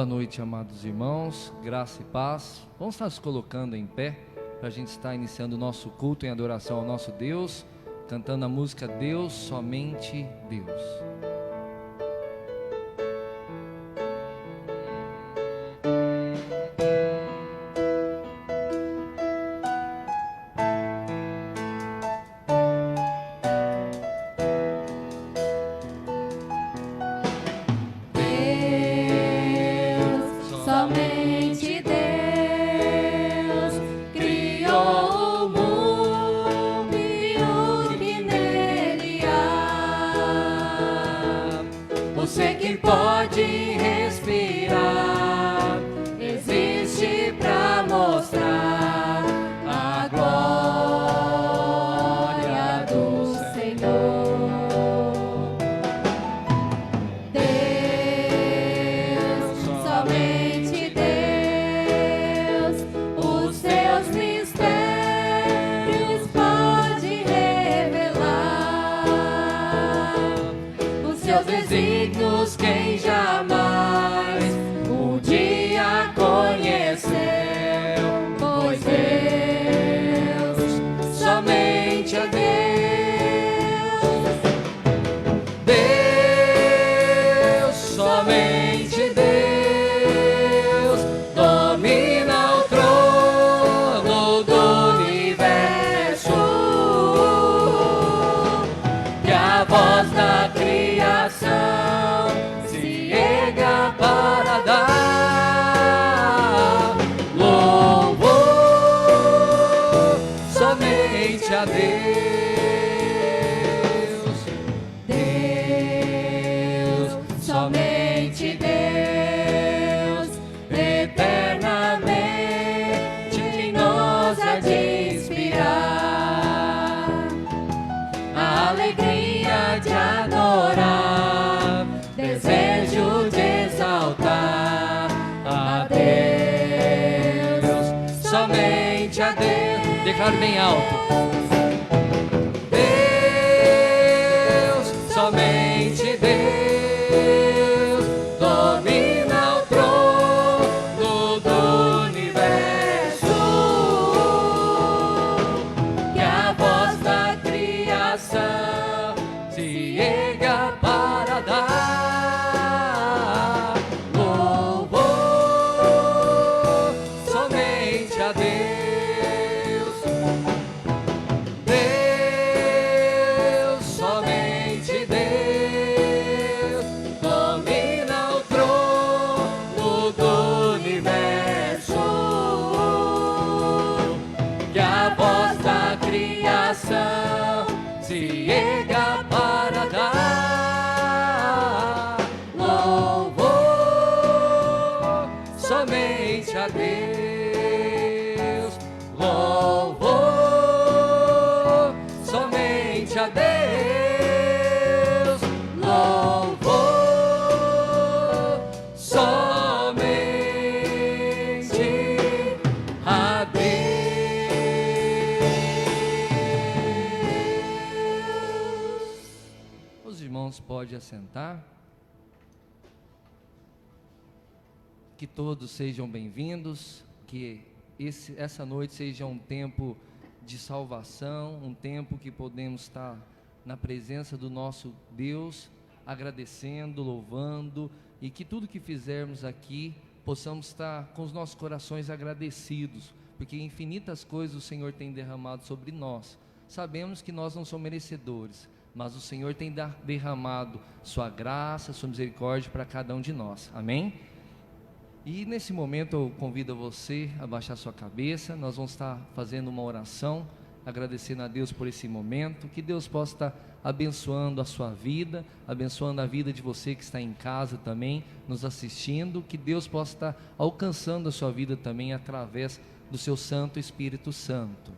Boa noite, amados irmãos, graça e paz. Vamos estar nos colocando em pé para a gente estar iniciando o nosso culto em adoração ao nosso Deus, cantando a música Deus, Somente Deus. Declaro bem alto. Deus, somente Deus, domina o trono do universo. Que a voz da criação se erga para dar louvor somente a Deus. Se erga para dar louvor somente a Deus, louvor somente a Deus, louvor somente a Deus. Pode assentar. Que todos sejam bem-vindos, que essa noite seja um tempo de salvação, um tempo que podemos estar na presença do nosso Deus, agradecendo, louvando, e que tudo que fizermos aqui, possamos estar com os nossos corações agradecidos, porque infinitas coisas o Senhor tem derramado sobre nós. Sabemos que nós não somos merecedores, mas o Senhor tem derramado sua graça, sua misericórdia para cada um de nós, amém? E nesse momento eu convido você a baixar sua cabeça. Nós vamos estar fazendo uma oração, agradecendo a Deus por esse momento, que Deus possa estar abençoando a sua vida, abençoando a vida de você que está em casa também, nos assistindo, que Deus possa estar alcançando a sua vida também através do seu Santo Espírito Santo.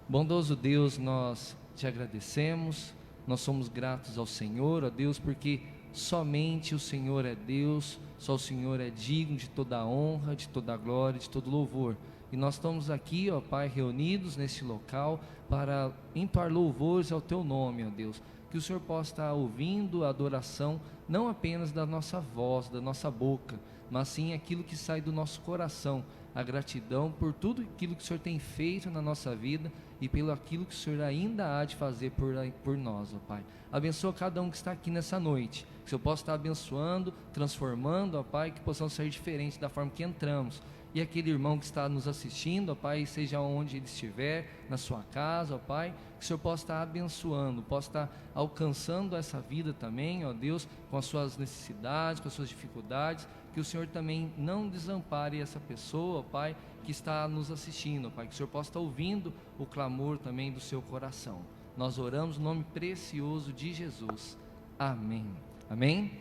Bondoso Deus, nós te agradecemos, nós somos gratos ao Senhor, ó Deus, porque somente o Senhor é Deus, só o Senhor é digno de toda a honra, de toda a glória, de todo louvor. E nós estamos aqui, ó Pai, reunidos neste local para entoar louvores ao Teu nome, ó Deus. Que o Senhor possa estar ouvindo a adoração, não apenas da nossa voz, da nossa boca, mas sim aquilo que sai do nosso coração, a gratidão por tudo aquilo que o Senhor tem feito na nossa vida e pelo aquilo que o Senhor ainda há de fazer por nós, ó Pai. Abençoa cada um que está aqui nessa noite, que o Senhor possa estar abençoando, transformando, ó Pai, que possamos sair diferente da forma que entramos. E aquele irmão que está nos assistindo, ó Pai, seja onde ele estiver, na sua casa, ó Pai, que o Senhor possa estar abençoando, possa estar alcançando essa vida também, ó Deus, com as suas necessidades, com as suas dificuldades, que o Senhor também não desampare essa pessoa, ó Pai, que está nos assistindo, ó Pai, que o Senhor possa estar ouvindo o clamor também do seu coração. Nós oramos no nome precioso de Jesus. Amém. Amém?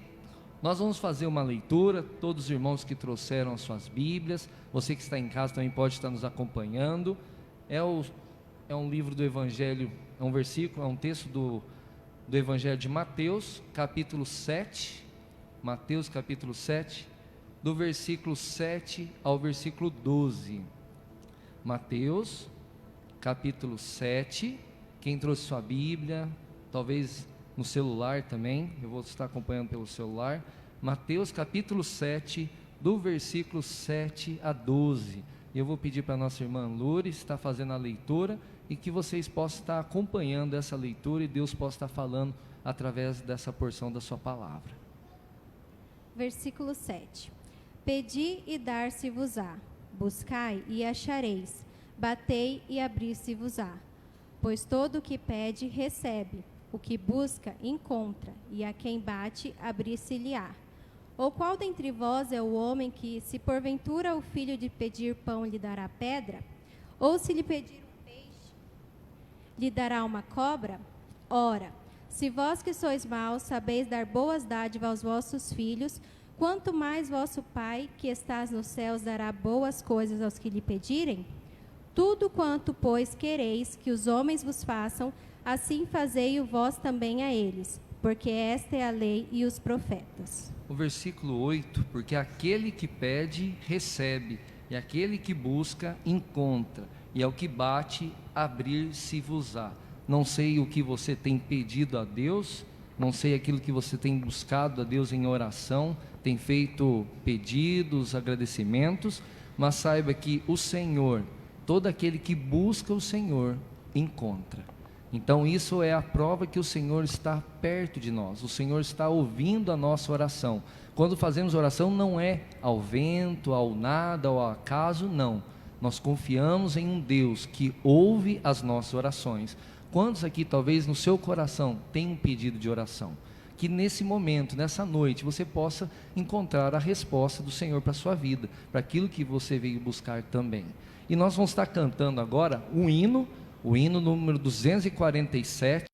Nós vamos fazer uma leitura, todos os irmãos que trouxeram as suas Bíblias, você que está em casa também pode estar nos acompanhando. É um livro do Evangelho, é um versículo, é um texto do Evangelho de Mateus, capítulo 7, Mateus capítulo 7, do versículo 7 ao versículo 12. Mateus, capítulo 7, quem trouxe sua Bíblia, talvez no celular também, eu vou estar acompanhando pelo celular, Mateus capítulo 7, do versículo 7 a 12, eu vou pedir para a nossa irmã Lourdes estar fazendo a leitura, e que vocês possam estar acompanhando essa leitura, e Deus possa estar falando através dessa porção da sua palavra. Versículo 7: Pedi e dar-se-vos-á, buscai e achareis, batei e abrir-se-vos-á. Pois todo o que pede, recebe, o que busca, encontra, e a quem bate, abrir-se-lhe-á. Ou qual dentre vós é o homem que, se porventura o filho lhe pedir pão, lhe dará pedra? Ou se lhe pedir um peixe, lhe dará uma cobra? Ora, se vós que sois maus sabeis dar boas dádivas aos vossos filhos, quanto mais vosso Pai, que estás nos céus, dará boas coisas aos que lhe pedirem? Tudo quanto, pois, quereis que os homens vos façam, assim fazei-o vós também a eles, porque esta é a lei e os profetas. O versículo 8, porque aquele que pede, recebe, e aquele que busca, encontra, e ao que bate, abrir-se-vos-á. Não sei o que você tem pedido a Deus, não sei aquilo que você tem buscado a Deus em oração, tem feito pedidos, agradecimentos, mas saiba que o Senhor, todo aquele que busca o Senhor, encontra. Então isso é a prova que o Senhor está perto de nós, o Senhor está ouvindo a nossa oração. Quando fazemos oração não é ao vento, ao nada, ao acaso, não. Nós confiamos em um Deus que ouve as nossas orações. Quantos aqui talvez no seu coração tem um pedido de oração? Que nesse momento, nessa noite, você possa encontrar a resposta do Senhor para a sua vida, para aquilo que você veio buscar também. E nós vamos estar cantando agora o hino número 247,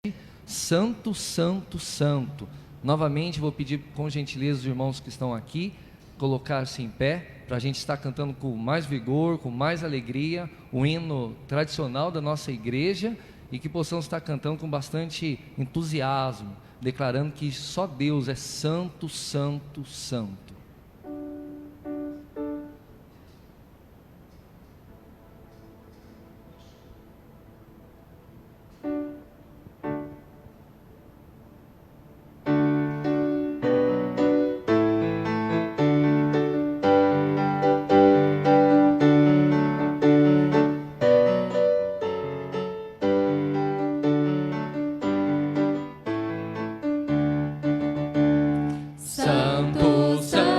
Santo, Santo, Santo. Novamente vou pedir com gentileza os irmãos que estão aqui, colocar-se em pé, para a gente estar cantando com mais vigor, com mais alegria, o hino tradicional da nossa igreja, e que possamos estar cantando com bastante entusiasmo, declarando que só Deus é santo, santo, santo. Santo, Santo.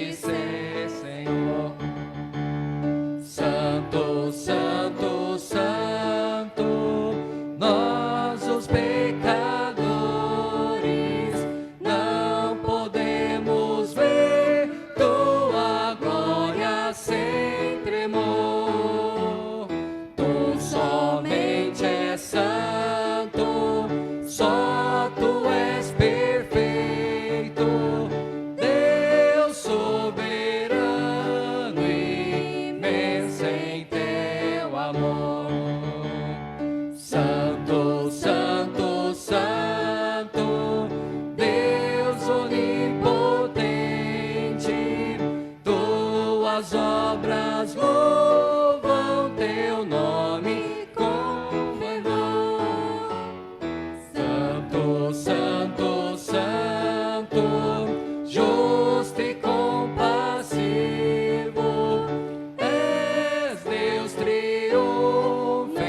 de ser Senhor. Santo, santo, santo, nós os pecadores não podemos ver tua glória sem tremor. Tu somente és santo, só tu és perfeito, Deus soberano e imenso em teu amor. Santo, santo, santo, Deus onipotente, tuas obras louvam teu nome com fervor. Santo, santo, santo, justo e compassivo, és Deus triunfante,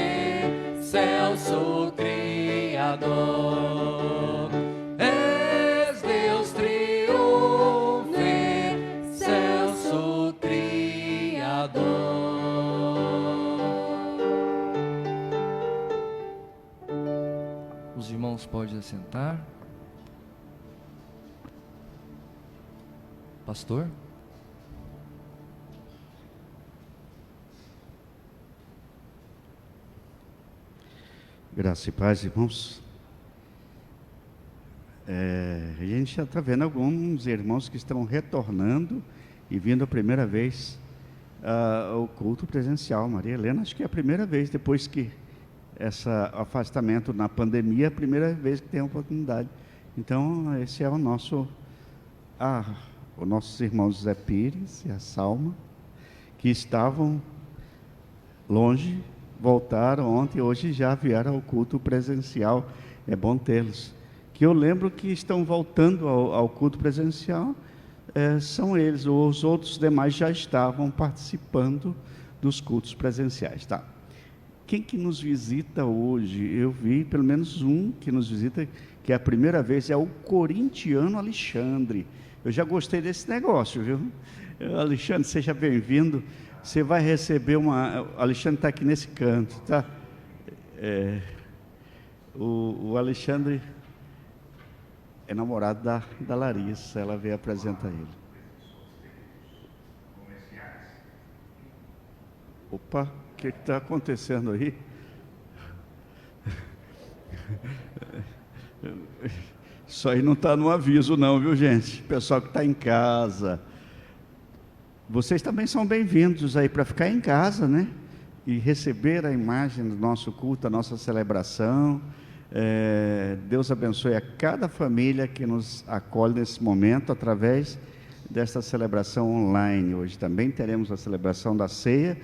excelso Criador. És Deus triunfante, excelso Criador. Os irmãos podem assentar. Pastor? Graça e paz, irmãos. A gente já está vendo alguns irmãos que estão retornando e vindo a primeira vez ao culto presencial. Maria Helena, acho que é a primeira vez, depois que esse afastamento na pandemia, é a primeira vez que tem a oportunidade. Então, esse é o nosso, os nossos irmãos Zé Pires e a Salma, que estavam longe, voltaram ontem, hoje já vieram ao culto presencial. É bom tê-los. Que eu lembro que estão voltando ao culto presencial, são eles, os outros demais já estavam participando dos cultos presenciais, tá? Quem que nos visita hoje? Eu vi pelo menos um que nos visita, que é a primeira vez, é o corintiano Alexandre. Eu já gostei desse negócio, viu? Alexandre, seja bem-vindo. Você vai receber uma... Alexandre está aqui nesse canto, tá? O Alexandre é namorado da Larissa, ela veio apresentar ele. Opa, o que está acontecendo aí? Isso aí não está no aviso não, viu, gente? Pessoal que está em casa, vocês também são bem-vindos aí para ficar em casa, né? E receber a imagem do nosso culto, a nossa celebração. Deus abençoe a cada família que nos acolhe nesse momento através desta celebração online. Hoje também teremos a celebração da ceia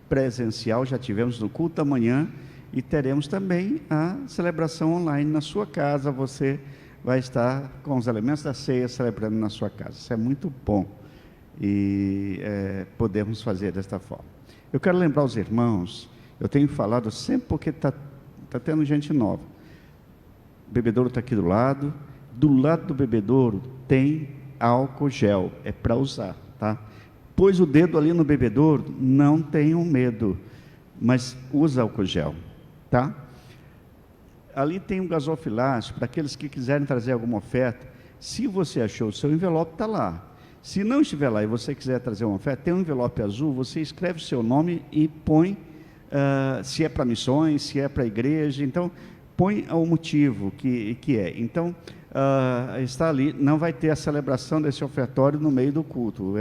presencial, já tivemos no culto da manhã, e teremos também a celebração online na sua casa. Você vai estar com os elementos da ceia celebrando na sua casa. Isso é muito bom e podemos fazer desta forma. Eu quero lembrar os irmãos, eu tenho falado sempre porque está tendo gente nova. O bebedouro está aqui do lado do bebedouro tem álcool gel, é para usar, tá? Pôs o dedo ali no bebedouro, não tenham medo, mas usa álcool gel, tá? Ali tem um gasofilácio, para aqueles que quiserem trazer alguma oferta. Se você achou, o seu envelope está lá. Se não estiver lá e você quiser trazer uma oferta, tem um envelope azul, você escreve o seu nome e põe, se é para missões, se é para a igreja, então põe o motivo que é. Então, está ali, não vai ter a celebração desse ofertório no meio do culto.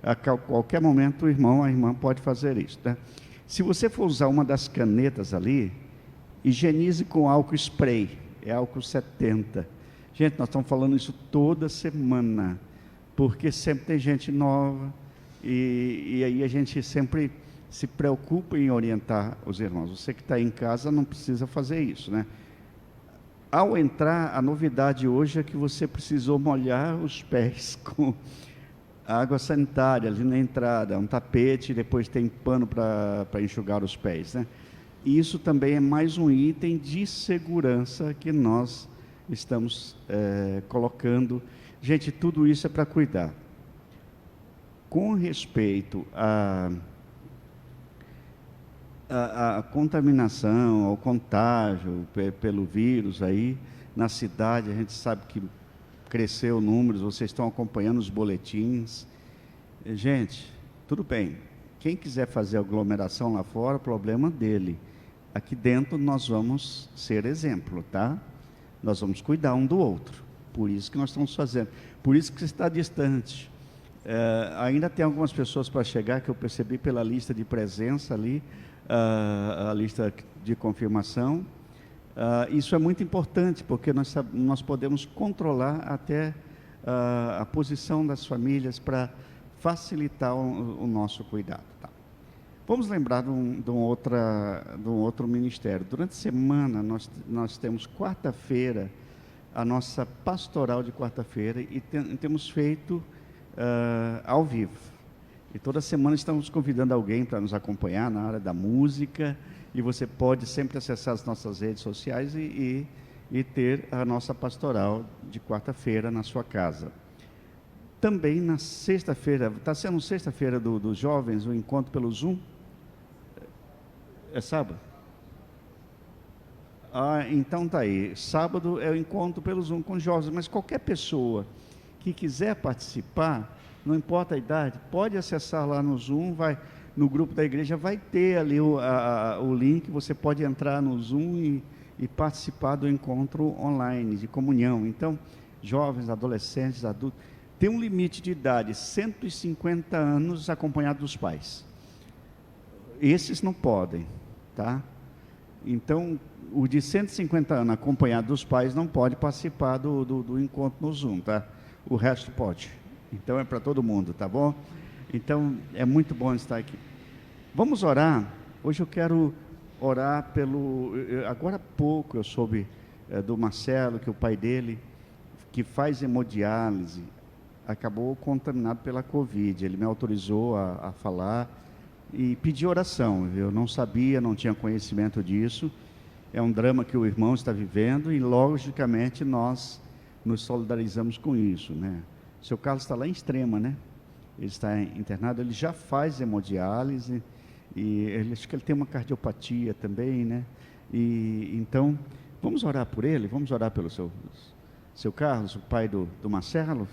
A qualquer momento o irmão, a irmã pode fazer isso, né? Se você for usar uma das canetas ali, higienize com álcool spray, é álcool 70. Gente, nós estamos falando isso toda semana, porque sempre tem gente nova, e aí a gente sempre se preocupa em orientar os irmãos. Você que está em casa não precisa fazer isso, né? Ao entrar, a novidade hoje é que você precisou molhar os pés com água sanitária ali na entrada, um tapete, depois tem pano para enxugar os pés, né? E isso também é mais um item de segurança que nós estamos colocando. Gente, tudo isso é para cuidar. com respeito à contaminação, ao contágio pelo vírus aí, na cidade, a gente sabe que cresceu números, vocês estão acompanhando os boletins. Gente, tudo bem, quem quiser fazer aglomeração lá fora, problema dele. Aqui dentro nós vamos ser exemplo, tá? Nós vamos cuidar um do outro. Por isso que nós estamos fazendo. Por isso que está distante. Ainda tem algumas pessoas para chegar, que eu percebi pela lista de presença ali, a lista de confirmação. Isso é muito importante, porque nós podemos controlar até a posição das famílias para facilitar o nosso cuidado. Tá? Vamos lembrar de um outro ministério. Durante a semana, nós temos quarta-feira, a nossa pastoral de quarta-feira, e temos feito ao vivo. E toda semana estamos convidando alguém para nos acompanhar na área da música, e você pode sempre acessar as nossas redes sociais e ter a nossa pastoral de quarta-feira na sua casa. Também na sexta-feira, está sendo sexta-feira dos jovens, o encontro pelo Zoom? É sábado? Então está aí. Sábado é o encontro pelo Zoom com jovens, mas qualquer pessoa que quiser participar, não importa a idade, pode acessar lá no Zoom, no grupo da igreja, vai ter ali o link, você pode entrar no Zoom e participar do encontro online, de comunhão. Então, jovens, adolescentes, adultos, tem um limite de idade, 150 anos acompanhado dos pais. Esses não podem, tá? Então, o de 150 anos acompanhado dos pais não pode participar do encontro no Zoom, tá? O resto pode. Então, é para todo mundo, tá bom? Então, é muito bom estar aqui. Vamos orar. Hoje eu quero orar agora há pouco eu soube do Marcelo, que o pai dele, que faz hemodiálise, acabou contaminado pela Covid. Ele me autorizou a falar e pedir oração. Eu não sabia, não tinha conhecimento disso. É um drama que o irmão está vivendo e, logicamente, nós nos solidarizamos com isso, né? O seu Carlos está lá em Extrema, né? Ele está internado, ele já faz hemodiálise e acho que ele tem uma cardiopatia também, né? E então, vamos orar por ele, vamos orar pelo seu Carlos, o pai do Marcelo.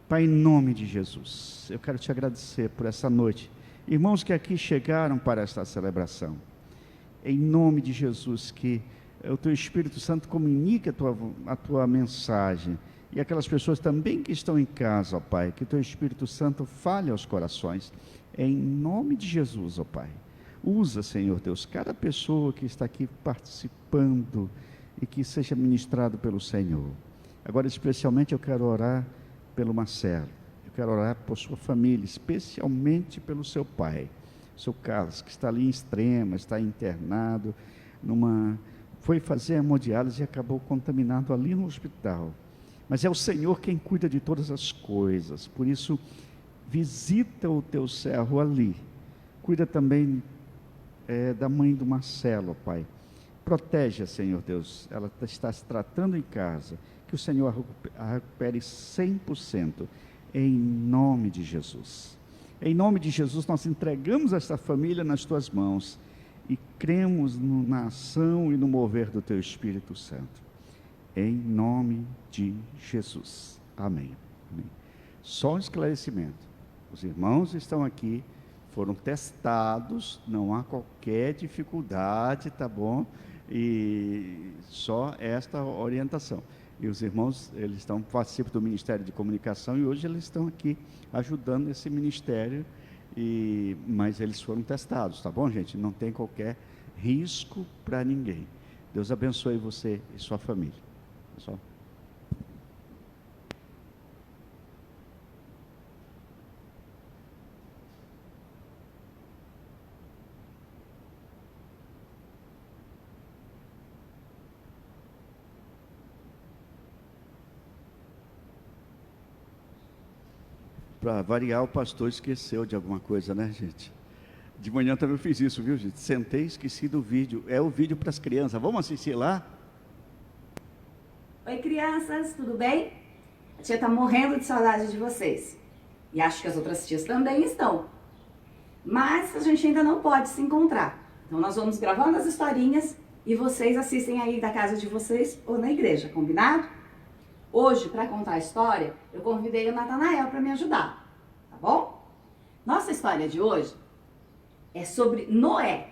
Pai, em nome de Jesus, eu quero te agradecer por essa noite. Irmãos que aqui chegaram para esta celebração, em nome de Jesus, que o teu Espírito Santo comunique a tua mensagem, e aquelas pessoas também que estão em casa, ó Pai, que o teu Espírito Santo fale aos corações, em nome de Jesus, ó Pai. Usa, Senhor Deus, cada pessoa que está aqui participando e que seja ministrado pelo Senhor. Agora, especialmente, eu quero orar pelo Marcelo, eu quero orar por sua família, especialmente pelo seu pai, seu Carlos, que está ali em Extrema, está internado, foi fazer hemodiálise e acabou contaminado ali no hospital. Mas é o Senhor quem cuida de todas as coisas, por isso, visita o teu servo ali, cuida também da mãe do Marcelo, Pai. Protege, Senhor Deus, ela está se tratando em casa, que o Senhor a recupere 100%, em nome de Jesus. Em nome de Jesus, nós entregamos esta família nas tuas mãos e cremos na ação e no mover do teu Espírito Santo. Em nome de Jesus. Amém. Amém. Só um esclarecimento. Os irmãos estão aqui, foram testados, não há qualquer dificuldade, tá bom? E só esta orientação. E os irmãos, eles participam do Ministério de Comunicação e hoje eles estão aqui ajudando esse ministério, mas eles foram testados, tá bom, gente? Não tem qualquer risco para ninguém. Deus abençoe você e sua família. Pessoal. Para variar, o pastor esqueceu de alguma coisa, né, gente? De manhã também eu fiz isso, viu, gente? Sentei e esqueci do vídeo. É o vídeo para as crianças. Vamos assistir lá? Oi, crianças, tudo bem? A tia está morrendo de saudade de vocês. E acho que as outras tias também estão. Mas a gente ainda não pode se encontrar. Então nós vamos gravando as historinhas e vocês assistem aí da casa de vocês ou na igreja, combinado? Hoje, para contar a história, eu convidei o Natanael para me ajudar, tá bom? Nossa história de hoje é sobre Noé.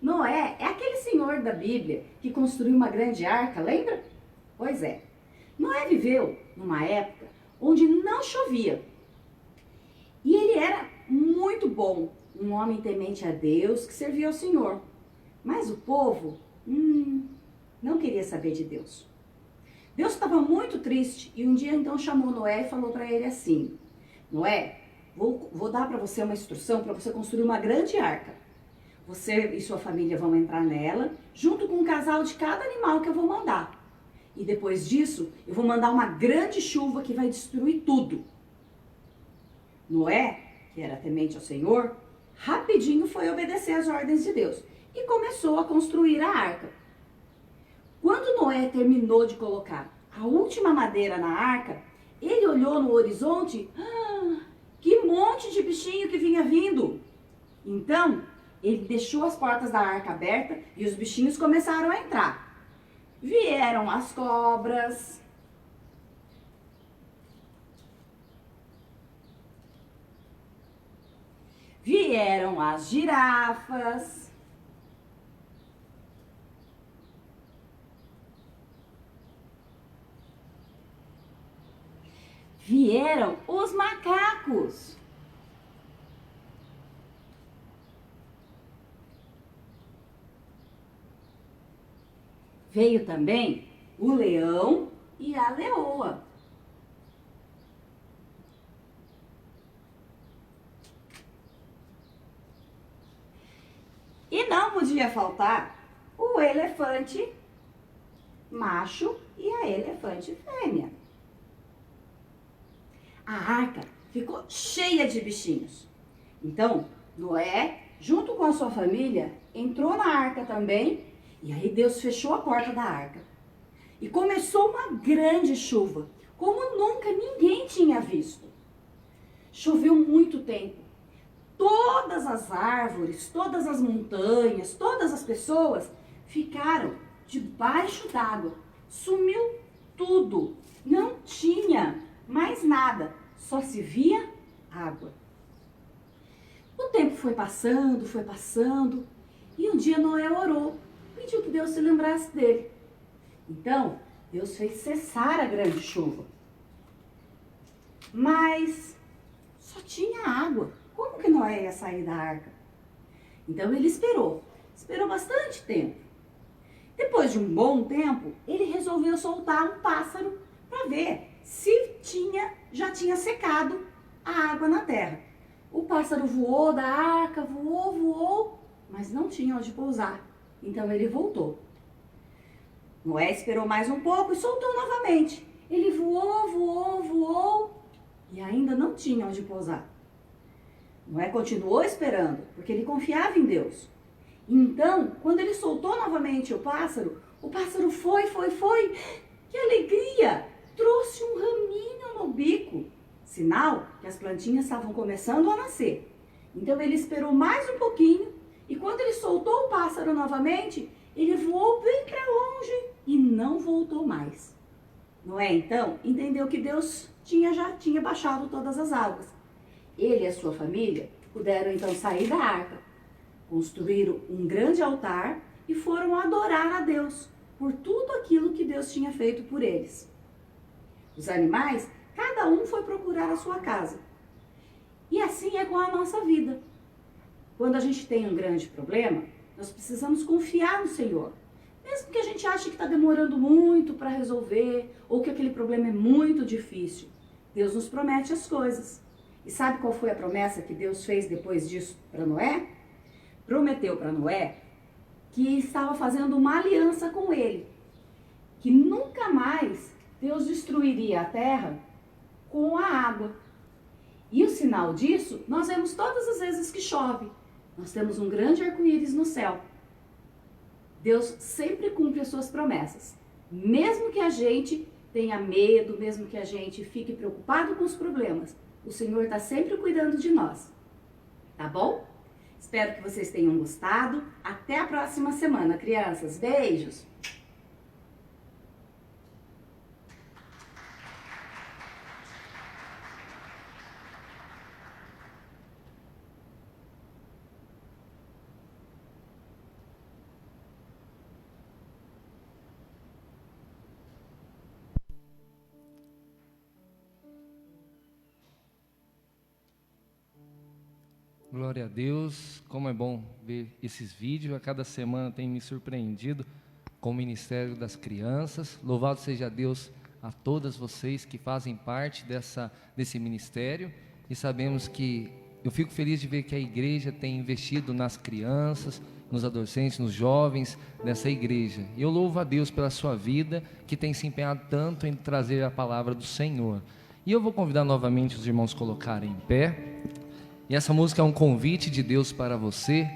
Noé é aquele senhor da Bíblia que construiu uma grande arca, lembra? Pois é. Noé viveu numa época onde não chovia. E ele era muito bom, um homem temente a Deus que servia ao Senhor. Mas o povo não queria saber de Deus. Deus estava muito triste e um dia então chamou Noé e falou para ele assim: Noé, vou dar para você uma instrução para você construir uma grande arca. Você e sua família vão entrar nela, junto com um casal de cada animal que eu vou mandar. E depois disso, eu vou mandar uma grande chuva que vai destruir tudo. Noé, que era temente ao Senhor, rapidinho foi obedecer às ordens de Deus e começou a construir a arca. Quando Noé terminou de colocar a última madeira na arca, ele olhou no horizonte, que monte de bichinho que vinha vindo. Então, ele deixou as portas da arca abertas e os bichinhos começaram a entrar. Vieram as cobras, vieram as girafas, vieram os macacos. Veio também o leão e a leoa. E não podia faltar o elefante macho e a elefante fêmea. A arca ficou cheia de bichinhos. Então, Noé, junto com a sua família, entrou na arca também. E aí Deus fechou a porta da arca. E começou uma grande chuva, como nunca ninguém tinha visto. Choveu muito tempo. Todas as árvores, todas as montanhas, todas as pessoas ficaram debaixo d'água. Sumiu tudo. Não tinha mais nada. Só se via água. O tempo foi passando. E um dia Noé orou. Pediu que Deus se lembrasse dele. Então, Deus fez cessar a grande chuva. Mas só tinha água. Como que Noé ia sair da arca? Então ele esperou bastante tempo. Depois de um bom tempo, ele resolveu soltar um pássaro para ver se já tinha secado a água na terra. O pássaro voou da arca, voou, mas não tinha onde pousar. Então ele voltou. Noé esperou mais um pouco e soltou novamente. Ele voou e ainda não tinha onde pousar. Noé continuou esperando, porque ele confiava em Deus. Então, quando ele soltou novamente o pássaro foi. Que alegria! Trouxe um raminho no bico, sinal que as plantinhas estavam começando a nascer. Então ele esperou mais um pouquinho. E quando ele soltou o pássaro novamente, ele voou bem para longe e não voltou mais. Noé, então, entendeu que Deus já tinha baixado todas as águas. Ele e a sua família puderam, então, sair da arca, construíram um grande altar e foram adorar a Deus por tudo aquilo que Deus tinha feito por eles. Os animais, cada um foi procurar a sua casa. E assim é com a nossa vida. Quando a gente tem um grande problema, nós precisamos confiar no Senhor. Mesmo que a gente ache que está demorando muito para resolver, ou que aquele problema é muito difícil, Deus nos promete as coisas. E sabe qual foi a promessa que Deus fez depois disso para Noé? Prometeu para Noé que estava fazendo uma aliança com ele, que nunca mais Deus destruiria a terra com a água. E o sinal disso, nós vemos todas as vezes que chove. Nós temos um grande arco-íris no céu. Deus sempre cumpre as suas promessas. Mesmo que a gente tenha medo, mesmo que a gente fique preocupado com os problemas, O Senhor está sempre cuidando de nós. Tá bom? Espero que vocês tenham gostado. Até a próxima semana, crianças. Beijos! Glória a Deus, como é bom ver esses vídeos. A cada semana tem me surpreendido com o Ministério das Crianças. Louvado seja Deus a todas vocês que fazem parte desse ministério. E sabemos que eu fico feliz de ver que a igreja tem investido nas crianças, nos adolescentes, nos jovens dessa igreja. E eu louvo a Deus pela sua vida, que tem se empenhado tanto em trazer a palavra do Senhor. E eu vou convidar novamente os irmãos a colocarem em pé. E essa música é um convite de Deus para você.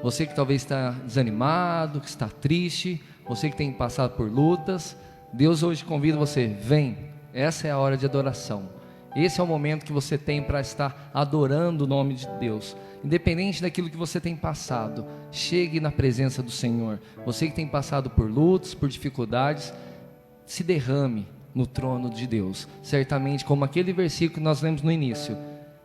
Você que talvez está desanimado, que está triste, você que tem passado por lutas, Deus hoje convida você, vem, essa é a hora de adoração. Esse é o momento que você tem para estar adorando o nome de Deus. Independente daquilo que você tem passado, chegue na presença do Senhor. Você que tem passado por lutas, por dificuldades, se derrame no trono de Deus. Certamente, como aquele versículo que nós lemos no início,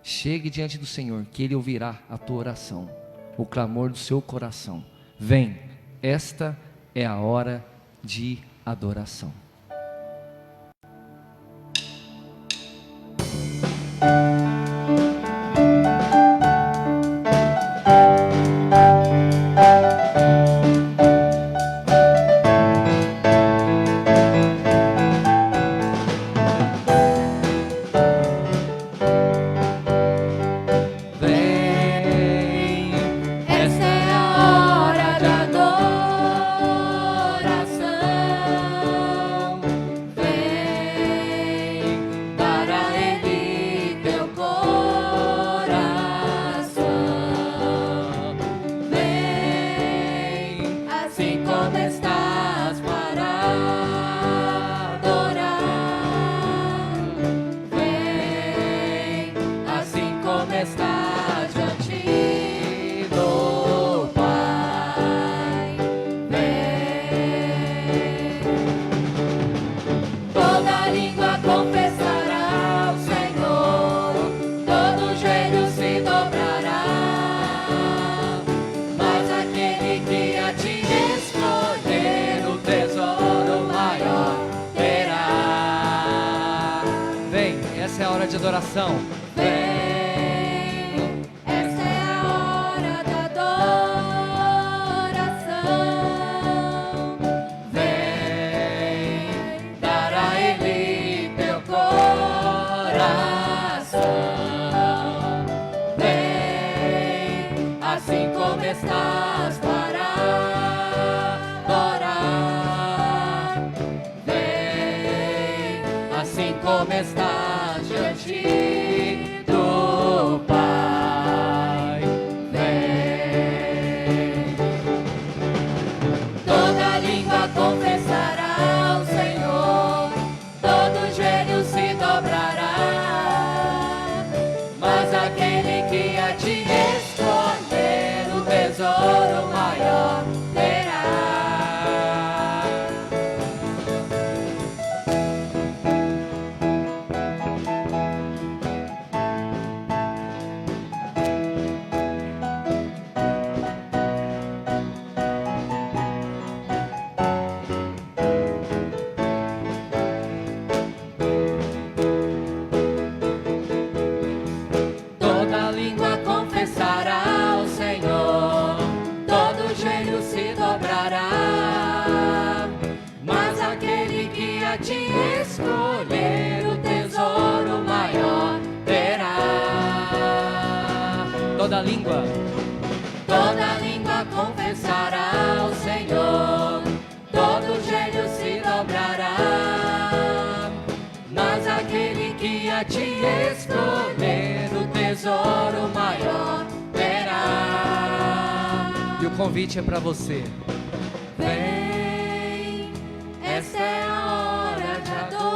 chegue diante do Senhor, que Ele ouvirá a tua oração, o clamor do seu coração. Vem, esta é a hora de adoração. Adoração. Vem, essa é a hora da adoração. Vem, dar a Ele teu coração. Vem, assim como estás para adorar. Vem, assim como estás do Pai, vem. Toda língua confessará ao Senhor, todo joelho se dobrará, mas aquele que a ti escolher o tesouro maior terá. Escolher o tesouro maior terá. Toda língua confessará ao Senhor, todo joelho se dobrará, mas aquele que a ti escolher o tesouro maior terá. E o convite é para você. Vem, essa é a hora de adoração.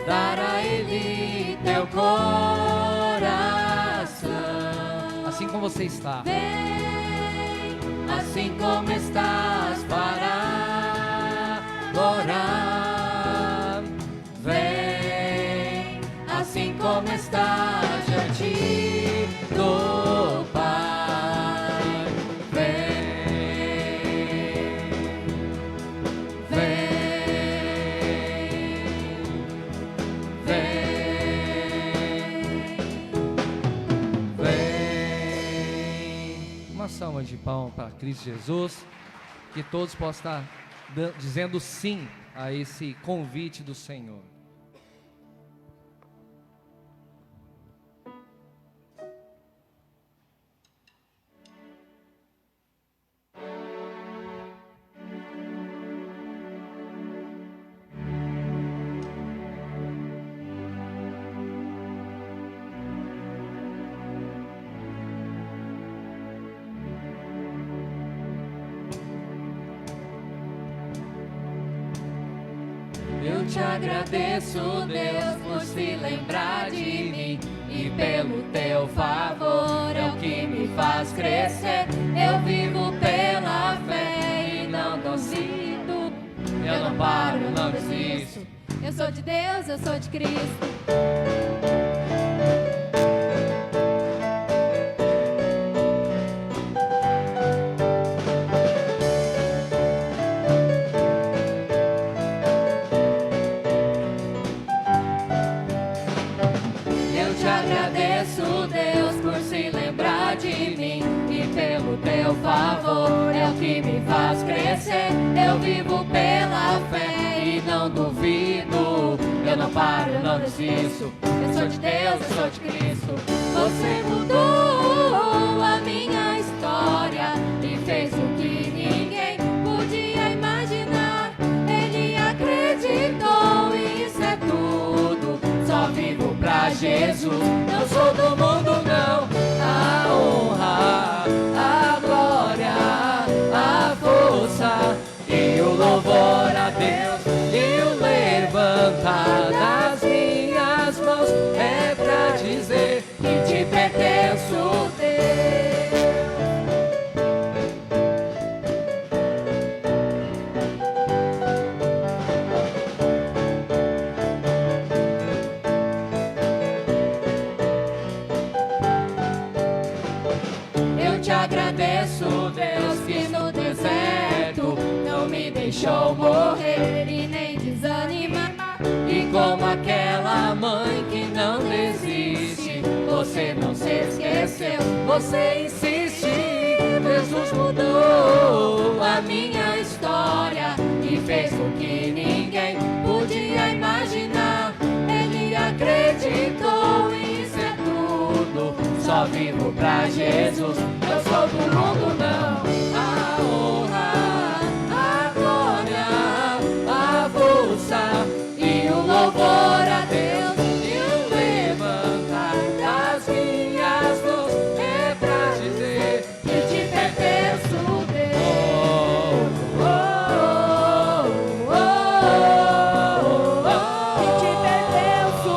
dar a Ele teu coração. Assim como você está. Vem, Assim como estás para adorar. Vem, assim como estás diante do Pai. Vem, vem, vem. Uma salva de palmas para Cristo Jesus. Que todos possam estar dizendo sim a esse convite do Senhor. Eu te agradeço, Deus, por se lembrar de mim e pelo teu favor é o que me faz crescer. Eu vivo pela fé e não duvido. Eu não paro, eu não desisto. eu sou de Deus, eu sou de Cristo. Eu te agradeço, Deus, por se lembrar de mim e pelo teu favor é o que me faz crescer. Eu vivo pela fé e não duvido. Eu não paro, eu não desisto. Eu sou de Deus, eu sou de Cristo. Você mudou a minha história e fez o que ninguém podia imaginar. Ele acreditou e isso é tudo. Só vivo pra Jesus, não sou do mundo não. A honra, a glória, a força e o louvor a Deus e o levantar das minhas mãos é pra dizer que te pertenço, Deus. Eu te agradeço, Deus, que no deserto não me deixou morrer e nem desanimar. E como aquela mãe que não desiste, você não se esqueceu, você insiste. Jesus mudou a minha história e fez o que ninguém podia imaginar. Ele acreditou, isso é tudo. Só vivo pra Jesus, eu sou do mundo não. A honra, a glória, a força e o louvor a Deus e o levantar das minhas mãos é pra dizer que te pertenço, Deus. Oh, oh, oh, oh, que te pertenço,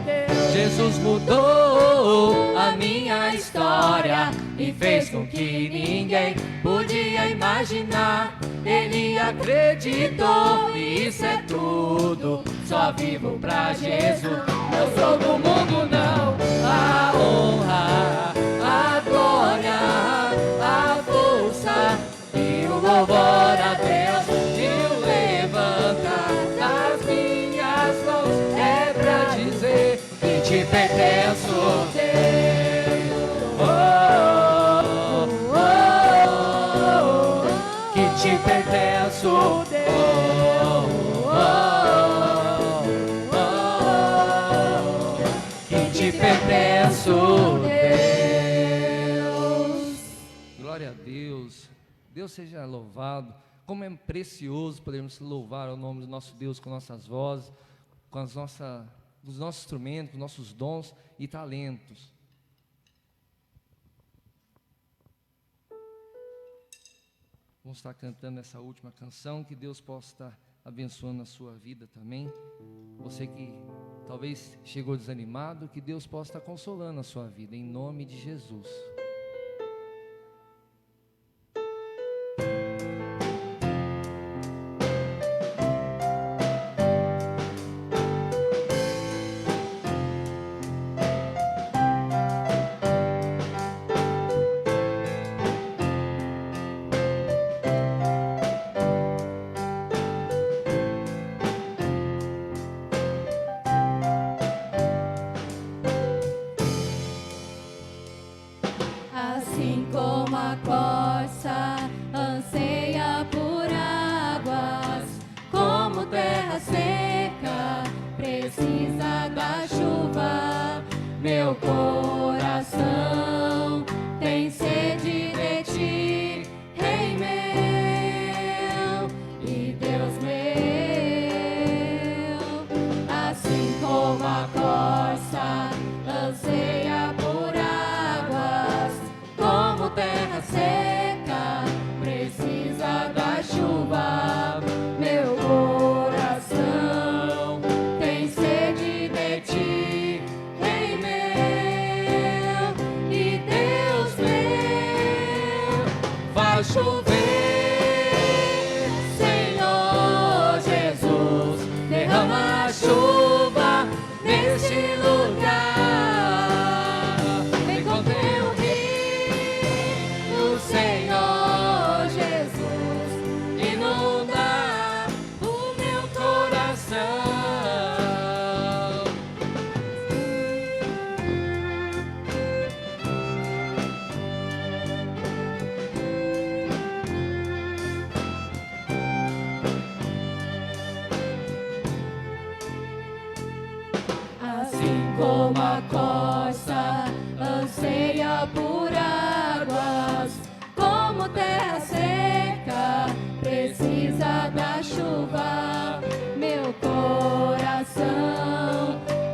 Deus. Jesus mudou a minha história e fez com que ninguém podia imaginar. Ele acreditou e isso é tudo. Só vivo pra Jesus, não sou do mundo não. A honra, a glória, a força e o louvor a Deus e o levantar das minhas mãos é pra dizer que te pertenço, Deus. Oh, oh, oh, oh, que te pertenço, Deus. Oh, oh, oh, que te pertenço, Deus. Glória a Deus. Deus seja louvado. Como é precioso podermos louvar o nome do nosso Deus com nossas vozes, com os nossos instrumentos, com nossos dons e talentos. vamos estar cantando essa última canção, que Deus possa estar abençoando a sua vida também. Você que talvez chegou desanimado, que Deus possa estar consolando a sua vida, em nome de Jesus. Assim como a corça anseia por águas, como terra seca precisa da chuva, meu coração tem sede de ti, Rei meu e Deus meu. Assim como a corça anseia por águas, como terra seca precisa da chuva, meu coração tem sede de ti, Rei meu e Deus meu. Vai chover, Senhor Jesus, derrama a chuva neste lugar. Vem com teu rio, Senhor Jesus, inunda o meu coração. Assim como a corça anseia por águas, como terra seca precisa da chuva, meu coração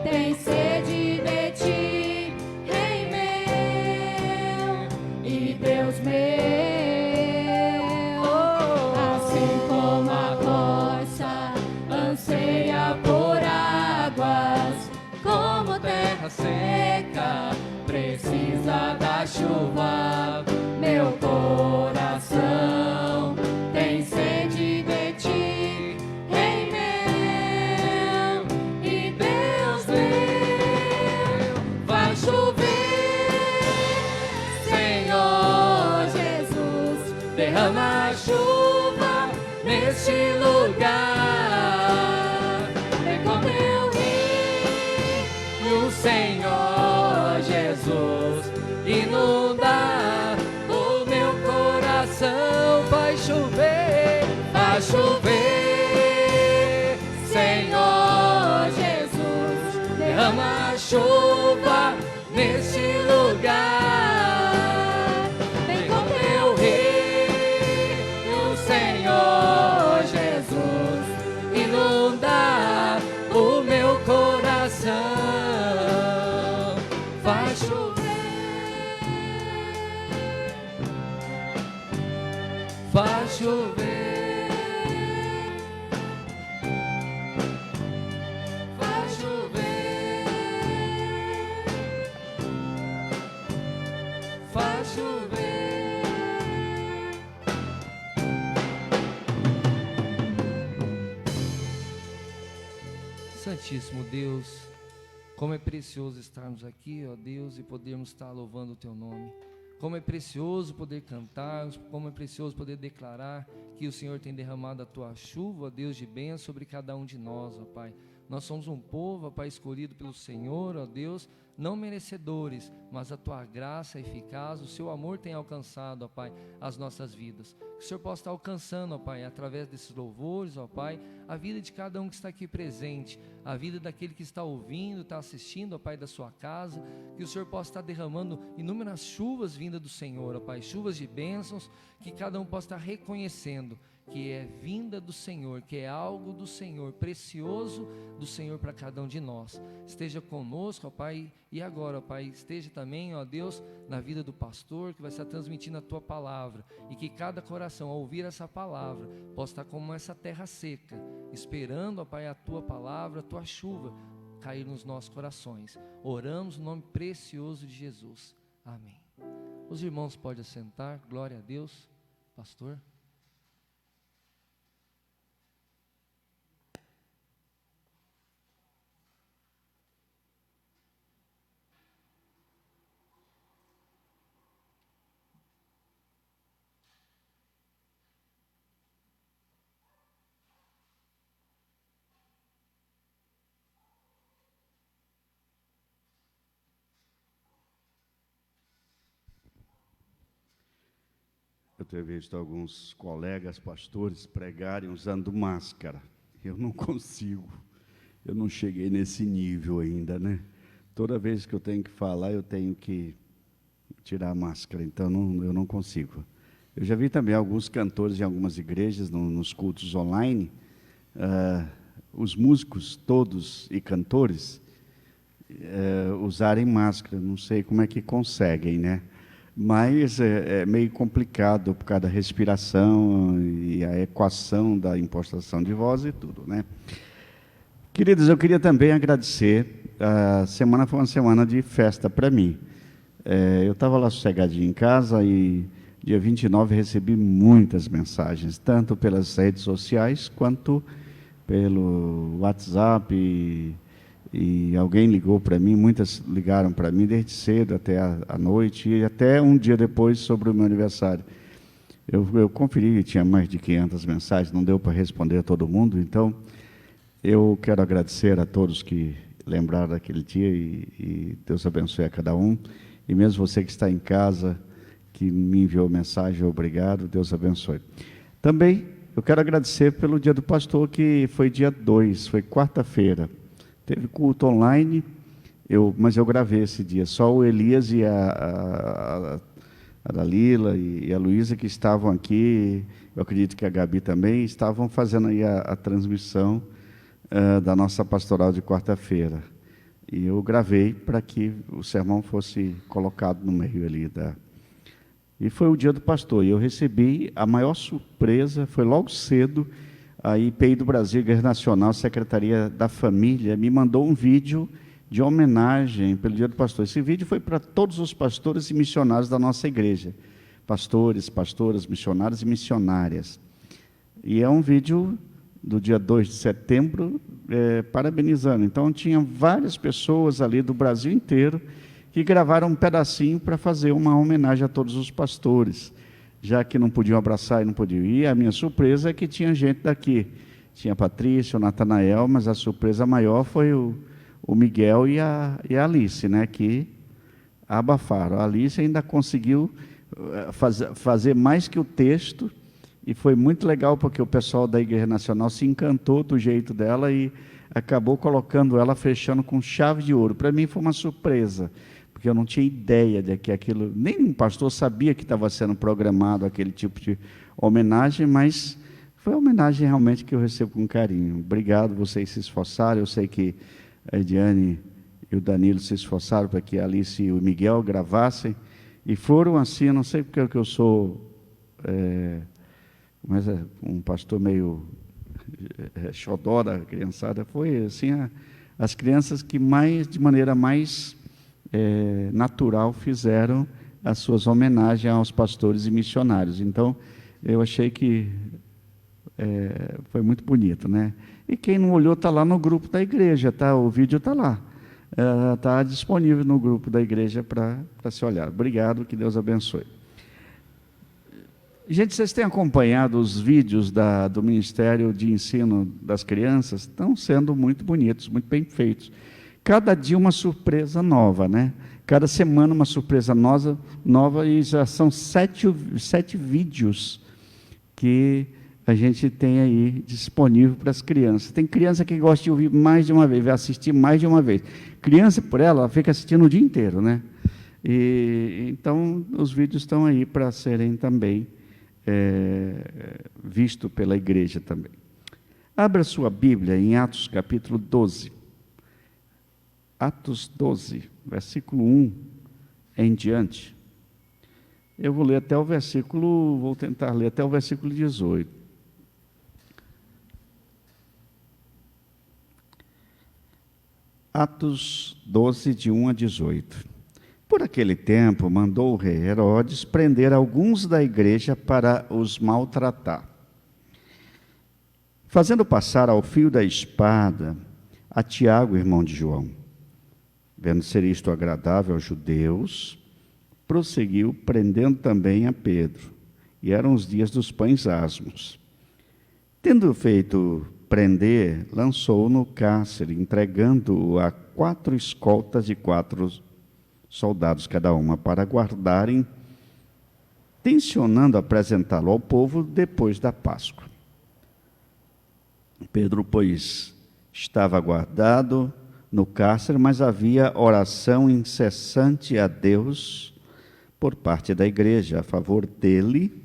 tem sede de ti, Rei meu e Deus meu. Assim como a corça anseia por águas, como terra seca precisa da chuva, meu coração tem sede de ti, Rei meu e Deus meu. Vai chover, Senhor Jesus, derrama a chuva neste lugar. Vem com teu rio, Senhor Jesus, inunda o meu coração. Vai chover, Senhor Jesus, derrama a chuva neste lugar. Vem com teu rio, Senhor Jesus, inunda o meu coração. Vai chover, vai chover, vai chover, vai chover. Santíssimo Deus, como é precioso estarmos aqui, ó Deus, e podermos estar louvando o Teu nome. Como é precioso poder cantar, como é precioso poder declarar que o Senhor tem derramado a Tua chuva, ó Deus, de bênção sobre cada um de nós, ó Pai. Nós somos um povo, ó Pai, escolhido pelo Senhor, ó Deus, não merecedores, mas a Tua graça é eficaz, o Seu amor tem alcançado, ó Pai, as nossas vidas. Que o Senhor possa estar alcançando, ó Pai, através desses louvores, ó Pai, a vida de cada um que está aqui presente, a vida daquele que está ouvindo, está assistindo, ó Pai, da sua casa. Que o Senhor possa estar derramando inúmeras chuvas vindas do Senhor, ó Pai, chuvas de bênçãos, que cada um possa estar reconhecendo que é vinda do Senhor, que é algo do Senhor, precioso do Senhor para cada um de nós. Esteja conosco, ó Pai, e agora, ó Pai, esteja também, ó Deus, na vida do pastor, que vai estar transmitindo a Tua palavra, e que cada coração, ao ouvir essa palavra, possa estar como essa terra seca, esperando, ó Pai, a Tua palavra, a Tua chuva, cair nos nossos corações. Oramos no nome precioso de Jesus. Amém. Os irmãos podem assentar, glória a Deus. Pastor. Eu tenho visto alguns colegas pastores pregarem usando máscara. Eu não consigo. Eu não cheguei nesse nível ainda, né? Toda vez que eu tenho que falar, eu tenho que tirar a máscara. Então, eu não consigo. Eu já vi também alguns cantores em algumas igrejas, nos cultos online, os músicos todos e cantores usarem máscara. Não sei como é que conseguem, né? Mas é meio complicado por causa da respiração e a equação da impostação de voz e tudo, né? Queridos, eu queria também agradecer. A semana foi uma semana de festa para mim. Eu estava lá sossegadinho em casa e dia 29 recebi muitas mensagens, tanto pelas redes sociais quanto pelo WhatsApp. E alguém ligou para mim, muitas ligaram para mim desde cedo até a noite, e até um dia depois sobre o meu aniversário. Eu conferi, tinha mais de 500 mensagens, não deu para responder a todo mundo, então eu quero agradecer a todos que lembraram daquele dia, e Deus abençoe a cada um, e mesmo você que está em casa, que me enviou mensagem, obrigado, Deus abençoe. Também eu quero agradecer pelo dia do pastor, que foi dia 2, foi quarta-feira. Teve culto online, mas eu gravei esse dia. Só o Elias e a Dalila e a Luísa que estavam aqui, eu acredito que a Gabi também, estavam fazendo aí a transmissão da nossa pastoral de quarta-feira. E eu gravei para que o sermão fosse colocado no meio ali E foi o dia do pastor, e eu recebi a maior surpresa, foi logo cedo. A IPI do Brasil, Igreja Nacional, Secretaria da Família, me mandou um vídeo de homenagem pelo Dia do Pastor. Esse vídeo foi para todos os pastores e missionários da nossa igreja. Pastores, pastoras, missionários e missionárias. E é um vídeo do dia 2 de setembro, parabenizando. Então, tinha várias pessoas ali do Brasil inteiro que gravaram um pedacinho para fazer uma homenagem a todos os pastores, já que não podiam abraçar e não podiam ir. A minha surpresa é que tinha gente daqui. Tinha a Patrícia, o Natanael, mas a surpresa maior foi o Miguel e a Alice, né, que abafaram. A Alice ainda conseguiu fazer mais que o texto, e foi muito legal, porque o pessoal da Igreja Nacional se encantou do jeito dela e acabou colocando ela, fechando com chave de ouro. Para mim foi uma surpresa, porque eu não tinha ideia de que aquilo, nem um pastor sabia que estava sendo programado aquele tipo de homenagem, mas foi uma homenagem realmente que eu recebo com carinho. Obrigado, vocês se esforçaram. Eu sei que a Ediane e o Danilo se esforçaram para que a Alice e o Miguel gravassem, e foram assim, não sei porque eu sou mas um pastor meio xodó da criançada, foi assim, as crianças que de maneira mais natural fizeram as suas homenagens aos pastores e missionários. Então, eu achei que foi muito bonito, né? E quem não olhou está lá no grupo da igreja, tá? O vídeo está lá, está disponível no grupo da igreja para se olhar. Obrigado, que Deus abençoe. Gente, vocês têm acompanhado os vídeos do Ministério de Ensino das Crianças? Estão sendo muito bonitos, muito bem feitos. Cada dia uma surpresa nova, né? Cada semana uma surpresa nova, e já são 7 vídeos que a gente tem aí disponível para as crianças. Tem criança que gosta de ouvir mais de uma vez, vai assistir mais de uma vez. Criança, por ela fica assistindo o dia inteiro, né? Então, os vídeos estão aí para serem também visto pela igreja também. Abra sua Bíblia em Atos capítulo 12. Atos 12, versículo 1 em diante. Eu vou ler até o versículo, vou tentar ler até o versículo 18. Atos 12, de 1 a 18. Por aquele tempo, mandou o rei Herodes prender alguns da igreja para os maltratar, fazendo passar ao fio da espada a Tiago, irmão de João. Vendo ser isto agradável aos judeus, prosseguiu, prendendo também a Pedro. E eram os dias dos pães asmos. Tendo feito prender, lançou-o no cárcere, entregando-o a 4 escoltas de 4 soldados cada uma, para guardarem, tencionando apresentá-lo ao povo depois da Páscoa. Pedro, pois, estava guardado no cárcere, mas havia oração incessante a Deus por parte da igreja a favor dele.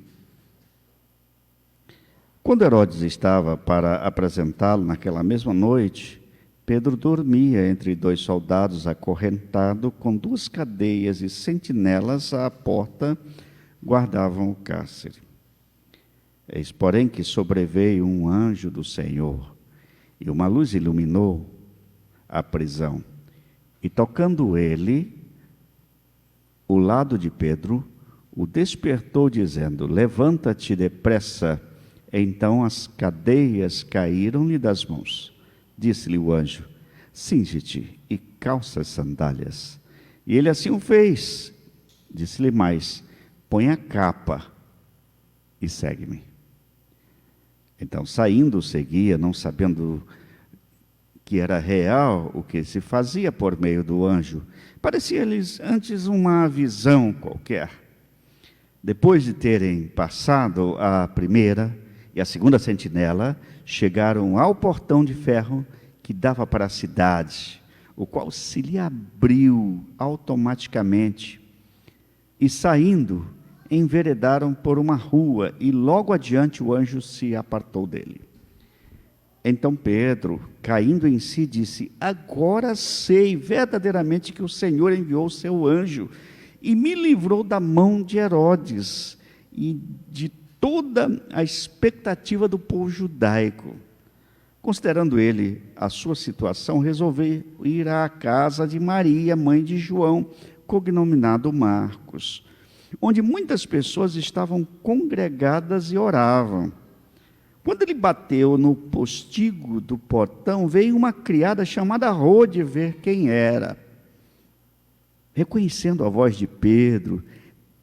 Quando Herodes estava para apresentá-lo naquela mesma noite, Pedro dormia entre 2 soldados, acorrentado com 2 cadeias, e sentinelas à porta guardavam o cárcere. Eis, porém, que sobreveio um anjo do Senhor, e uma luz iluminou a prisão. E tocando ele o lado de Pedro, o despertou, dizendo: levanta-te depressa. Então as cadeias caíram-lhe das mãos. Disse-lhe o anjo: cinge-te e calça as sandálias. E ele assim o fez. Disse-lhe mais: põe a capa e segue-me. Então, saindo, seguia, não sabendo que era real o que se fazia por meio do anjo. Parecia-lhes antes uma visão qualquer. Depois de terem passado a primeira e a segunda sentinela, chegaram ao portão de ferro que dava para a cidade, o qual se lhe abriu automaticamente. E saindo, enveredaram por uma rua, e logo adiante o anjo se apartou dele. Então Pedro, caindo em si, disse: agora sei verdadeiramente que o Senhor enviou o seu anjo e me livrou da mão de Herodes e de toda a expectativa do povo judaico. Considerando ele a sua situação, resolveu ir à casa de Maria, mãe de João, cognominado Marcos, onde muitas pessoas estavam congregadas e oravam. Quando ele bateu no postigo do portão, veio uma criada chamada Rode ver quem era. Reconhecendo a voz de Pedro,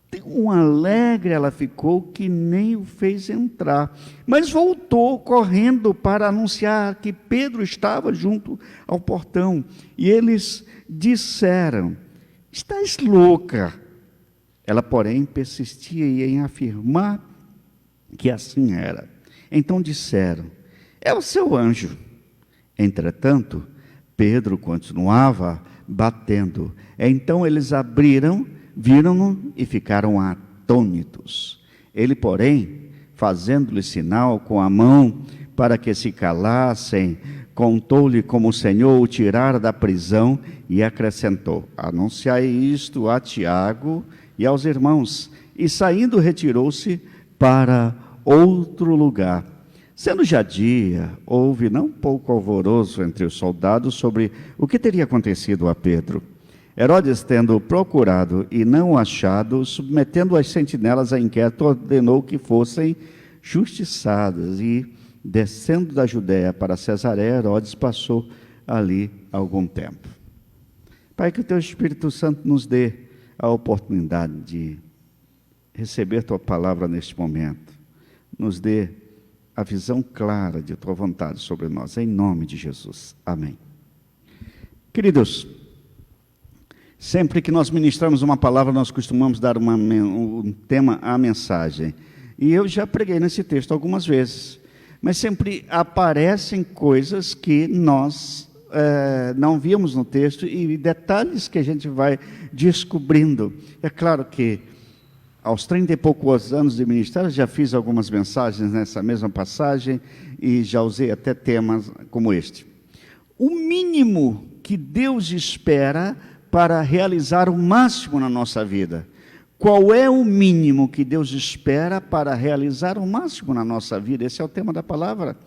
tão alegre ela ficou que nem o fez entrar, mas voltou correndo para anunciar que Pedro estava junto ao portão. E eles disseram: estás louca? Ela, porém, persistia em afirmar que assim era. Então disseram: é o seu anjo. Entretanto, Pedro continuava batendo. Então eles abriram, viram-no e ficaram atônitos. Ele, porém, fazendo-lhe sinal com a mão para que se calassem, contou-lhe como o Senhor o tirara da prisão e acrescentou: anunciai isto a Tiago e aos irmãos. E saindo, retirou-se para outro lugar. Sendo já dia, houve não pouco alvoroço entre os soldados sobre o que teria acontecido a Pedro. Herodes, tendo procurado e não achado, submetendo as sentinelas a inquérito, ordenou que fossem justiçadas. E, descendo da Judéia para Cesareia, Herodes passou ali algum tempo. Pai, que o Teu Espírito Santo nos dê a oportunidade de receber Tua palavra neste momento. Nos dê a visão clara de Tua vontade sobre nós, em nome de Jesus. Amém. Queridos, sempre que nós ministramos uma palavra, nós costumamos dar um tema à mensagem. E eu já preguei nesse texto algumas vezes, mas sempre aparecem coisas que nós não víamos no texto e detalhes que a gente vai descobrindo. É claro que aos 30 e poucos anos de ministério, já fiz algumas mensagens nessa mesma passagem e já usei até temas como este. O mínimo que Deus espera para realizar o máximo na nossa vida. Qual é o mínimo que Deus espera para realizar o máximo na nossa vida? Esse é o tema da palavra.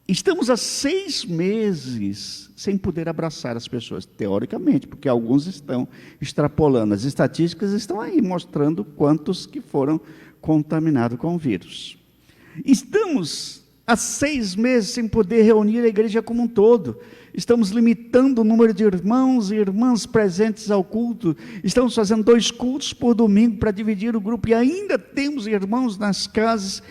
Estamos há 6 meses sem poder abraçar as pessoas, teoricamente, porque alguns estão extrapolando. As estatísticas estão aí mostrando quantos que foram contaminados com o vírus. Estamos há 6 meses sem poder reunir a igreja como um todo. Estamos limitando o número de irmãos e irmãs presentes ao culto. Estamos fazendo 2 cultos por domingo para dividir o grupo. E ainda temos irmãos nas casas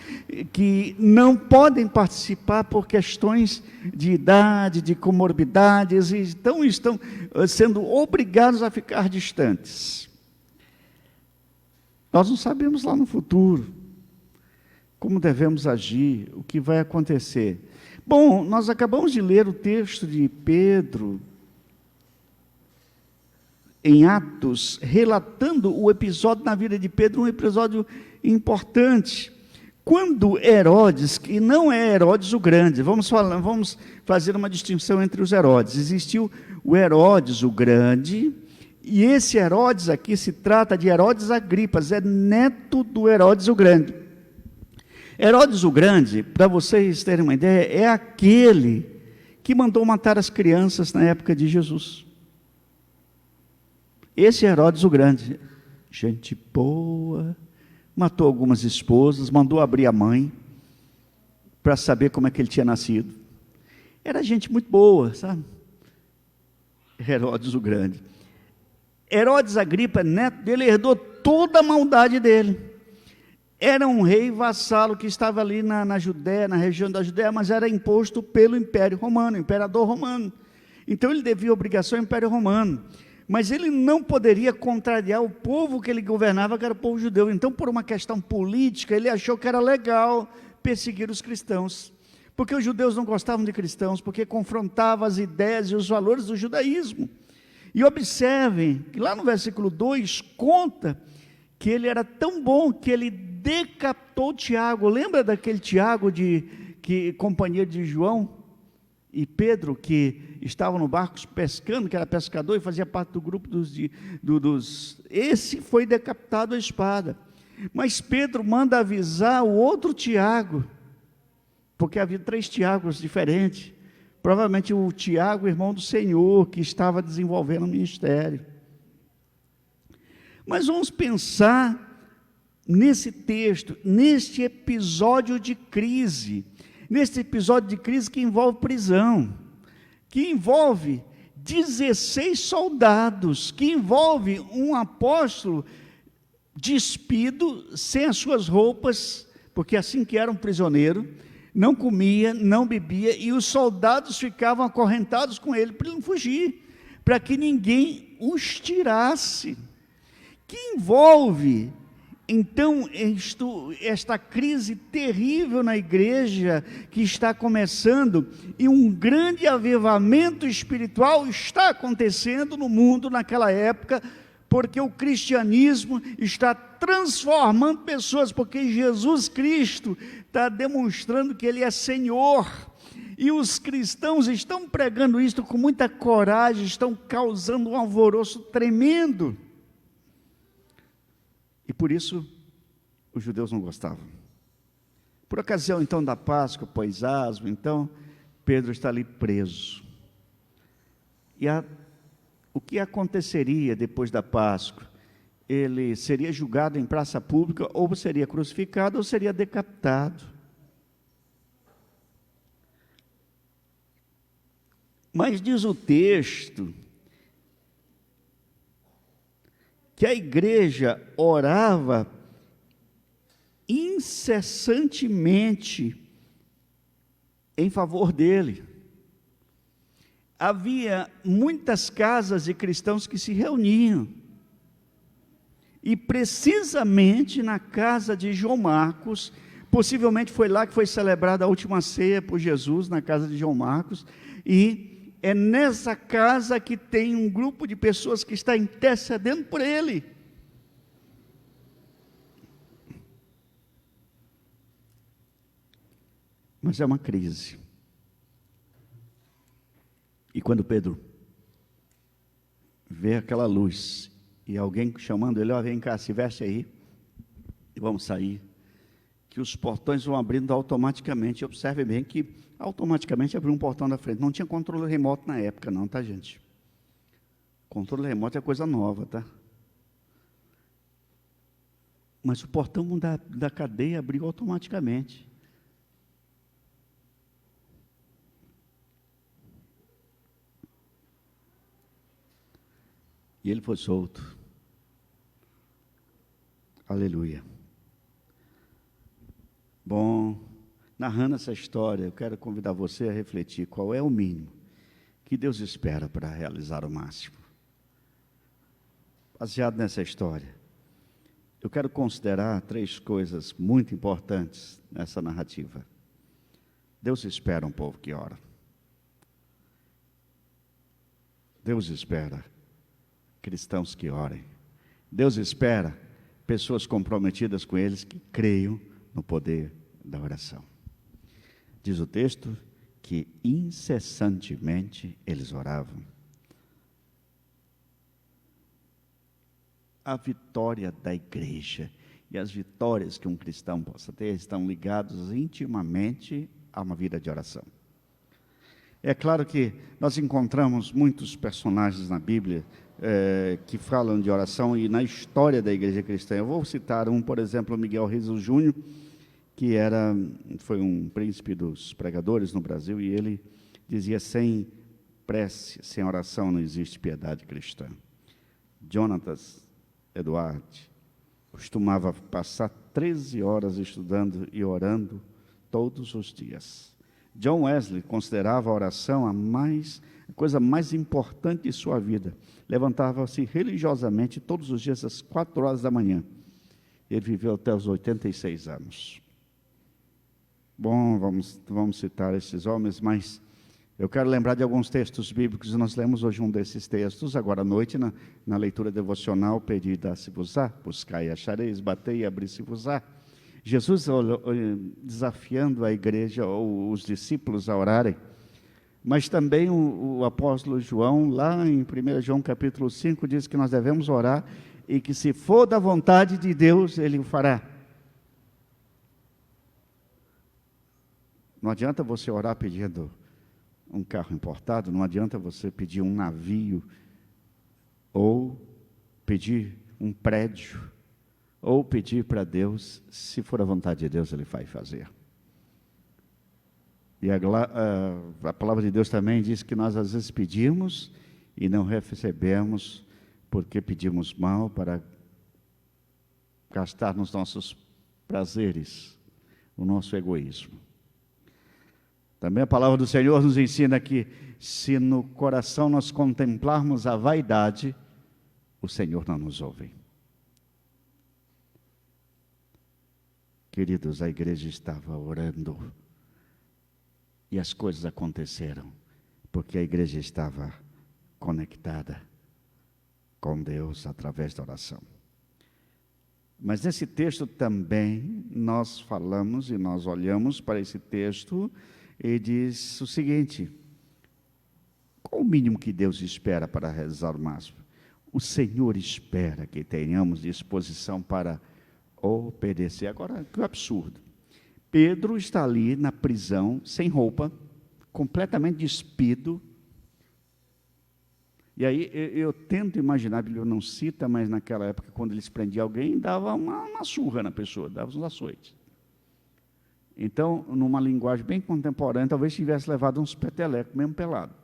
que não podem participar por questões de idade, de comorbidades, e então estão sendo obrigados a ficar distantes. Nós não sabemos lá no futuro como devemos agir, o que vai acontecer. Bom, nós acabamos de ler o texto de Pedro em Atos, relatando o episódio na vida de Pedro, um episódio importante. Quando Herodes, que não é Herodes o Grande, vamos fazer uma distinção entre os Herodes. Existiu o Herodes o Grande, e esse Herodes aqui se trata de Herodes Agripas, é neto do Herodes o Grande. Herodes o Grande, para vocês terem uma ideia, é aquele que mandou matar as crianças na época de Jesus. Esse Herodes o Grande, gente boa, matou algumas esposas, mandou abrir a mãe para saber como é que ele tinha nascido. Era gente muito boa, sabe? Herodes o Grande. Herodes Agripa, neto dele, herdou toda a maldade dele. Era um rei vassalo que estava ali na Judéia, na região da Judéia, mas era imposto pelo Império Romano, imperador romano. Então ele devia obrigação ao Império Romano. Mas ele não poderia contrariar o povo que ele governava, que era o povo judeu. Então, por uma questão política, ele achou que era legal perseguir os cristãos. Porque os judeus não gostavam de cristãos, porque confrontavam as ideias e os valores do judaísmo. E observem que lá no versículo 2 conta que ele era tão bom que ele decapitou Tiago. Lembra daquele Tiago, companheiro de João e Pedro, que estavam no barco pescando, que era pescador e fazia parte do grupo Esse foi decapitado à espada. Mas Pedro manda avisar o outro Tiago, porque havia 3 Tiagos diferentes. Provavelmente o Tiago, irmão do Senhor, que estava desenvolvendo o ministério. Mas vamos pensar nesse texto, neste episódio de crise, que envolve prisão, que envolve 16 soldados, que envolve um apóstolo despido, sem as suas roupas, porque assim que era um prisioneiro, não comia, não bebia, e os soldados ficavam acorrentados com ele para ele não fugir, para que ninguém os tirasse, que envolve então esta crise terrível na igreja que está começando, e um grande avivamento espiritual está acontecendo no mundo naquela época, porque o cristianismo está transformando pessoas, porque Jesus Cristo está demonstrando que Ele é Senhor, e os cristãos estão pregando isto com muita coragem, estão causando um alvoroço tremendo. E por isso, os judeus não gostavam. Por ocasião, então, da Páscoa, pós asmo, então, Pedro está ali preso. E o que aconteceria depois da Páscoa? Ele seria julgado em praça pública, ou seria crucificado, ou seria decapitado. Mas diz o texto que a igreja orava incessantemente em favor dele. Havia muitas casas de cristãos que se reuniam, e precisamente na casa de João Marcos, possivelmente foi lá que foi celebrada a última ceia por Jesus, na casa de João Marcos, e é nessa casa que tem um grupo de pessoas que está intercedendo por ele. Mas é uma crise. E quando Pedro vê aquela luz e alguém chamando ele, vem cá, se veste aí e vamos sair, que os portões vão abrindo automaticamente. Observe bem que automaticamente abriu um portão da frente. Não tinha controle remoto na época não, tá, gente? Controle remoto é coisa nova, tá? Mas o portão da cadeia abriu automaticamente. E ele foi solto. Aleluia. Bom, narrando essa história, eu quero convidar você a refletir qual é o mínimo que Deus espera para realizar o máximo. Baseado nessa história, eu quero considerar 3 coisas muito importantes nessa narrativa. Deus espera um povo que ora. Deus espera cristãos que orem. Deus espera pessoas comprometidas com eles que creiam no poder da oração. Diz o texto que incessantemente eles oravam. A vitória da igreja e as vitórias que um cristão possa ter estão ligados intimamente a uma vida de oração. É claro que nós encontramos muitos personagens na Bíblia que falam de oração e na história da igreja cristã. Eu vou citar um, por exemplo, Miguel Riso Júnior, que foi um príncipe dos pregadores no Brasil, e ele dizia: sem prece, sem oração não existe piedade cristã. Jonatas Eduardo costumava passar 13 horas estudando e orando todos os dias. John Wesley considerava a oração a coisa mais importante de sua vida. Levantava-se religiosamente todos os dias às 4 horas da manhã. Ele viveu até os 86 anos. Bom, vamos citar esses homens, mas eu quero lembrar de alguns textos bíblicos. Nós lemos hoje um desses textos, agora à noite, na leitura devocional: pedi, dá-se-vos-á, buscai e achareis, batei e abri-se-vos-á. Jesus desafiando a igreja ou os discípulos a orarem, mas também o apóstolo João, lá em 1 João capítulo 5, diz que nós devemos orar e que, se for da vontade de Deus, Ele o fará. Não adianta você orar pedindo um carro importado, não adianta você pedir um navio, ou pedir um prédio, ou pedir para Deus. Se for a vontade de Deus, Ele vai fazer. E a palavra de Deus também diz que nós às vezes pedimos e não recebemos, porque pedimos mal para gastar nos nossos prazeres, o nosso egoísmo. Também a palavra do Senhor nos ensina que, se no coração nós contemplarmos a vaidade, o Senhor não nos ouve. Queridos, a igreja estava orando e as coisas aconteceram, porque a igreja estava conectada com Deus através da oração. Mas nesse texto também nós falamos e nós olhamos para esse texto e diz o seguinte: qual o mínimo que Deus espera para realizar o máximo? O Senhor espera que tenhamos disposição para obedecer. Agora, que absurdo. Pedro está ali na prisão, sem roupa, completamente despido. E aí eu tento imaginar, a Bíblia não cita, mas naquela época, quando eles prendiam alguém, dava uma surra na pessoa, dava uns açoites. Então, numa linguagem bem contemporânea, talvez tivesse levado uns petelecos, mesmo pelado.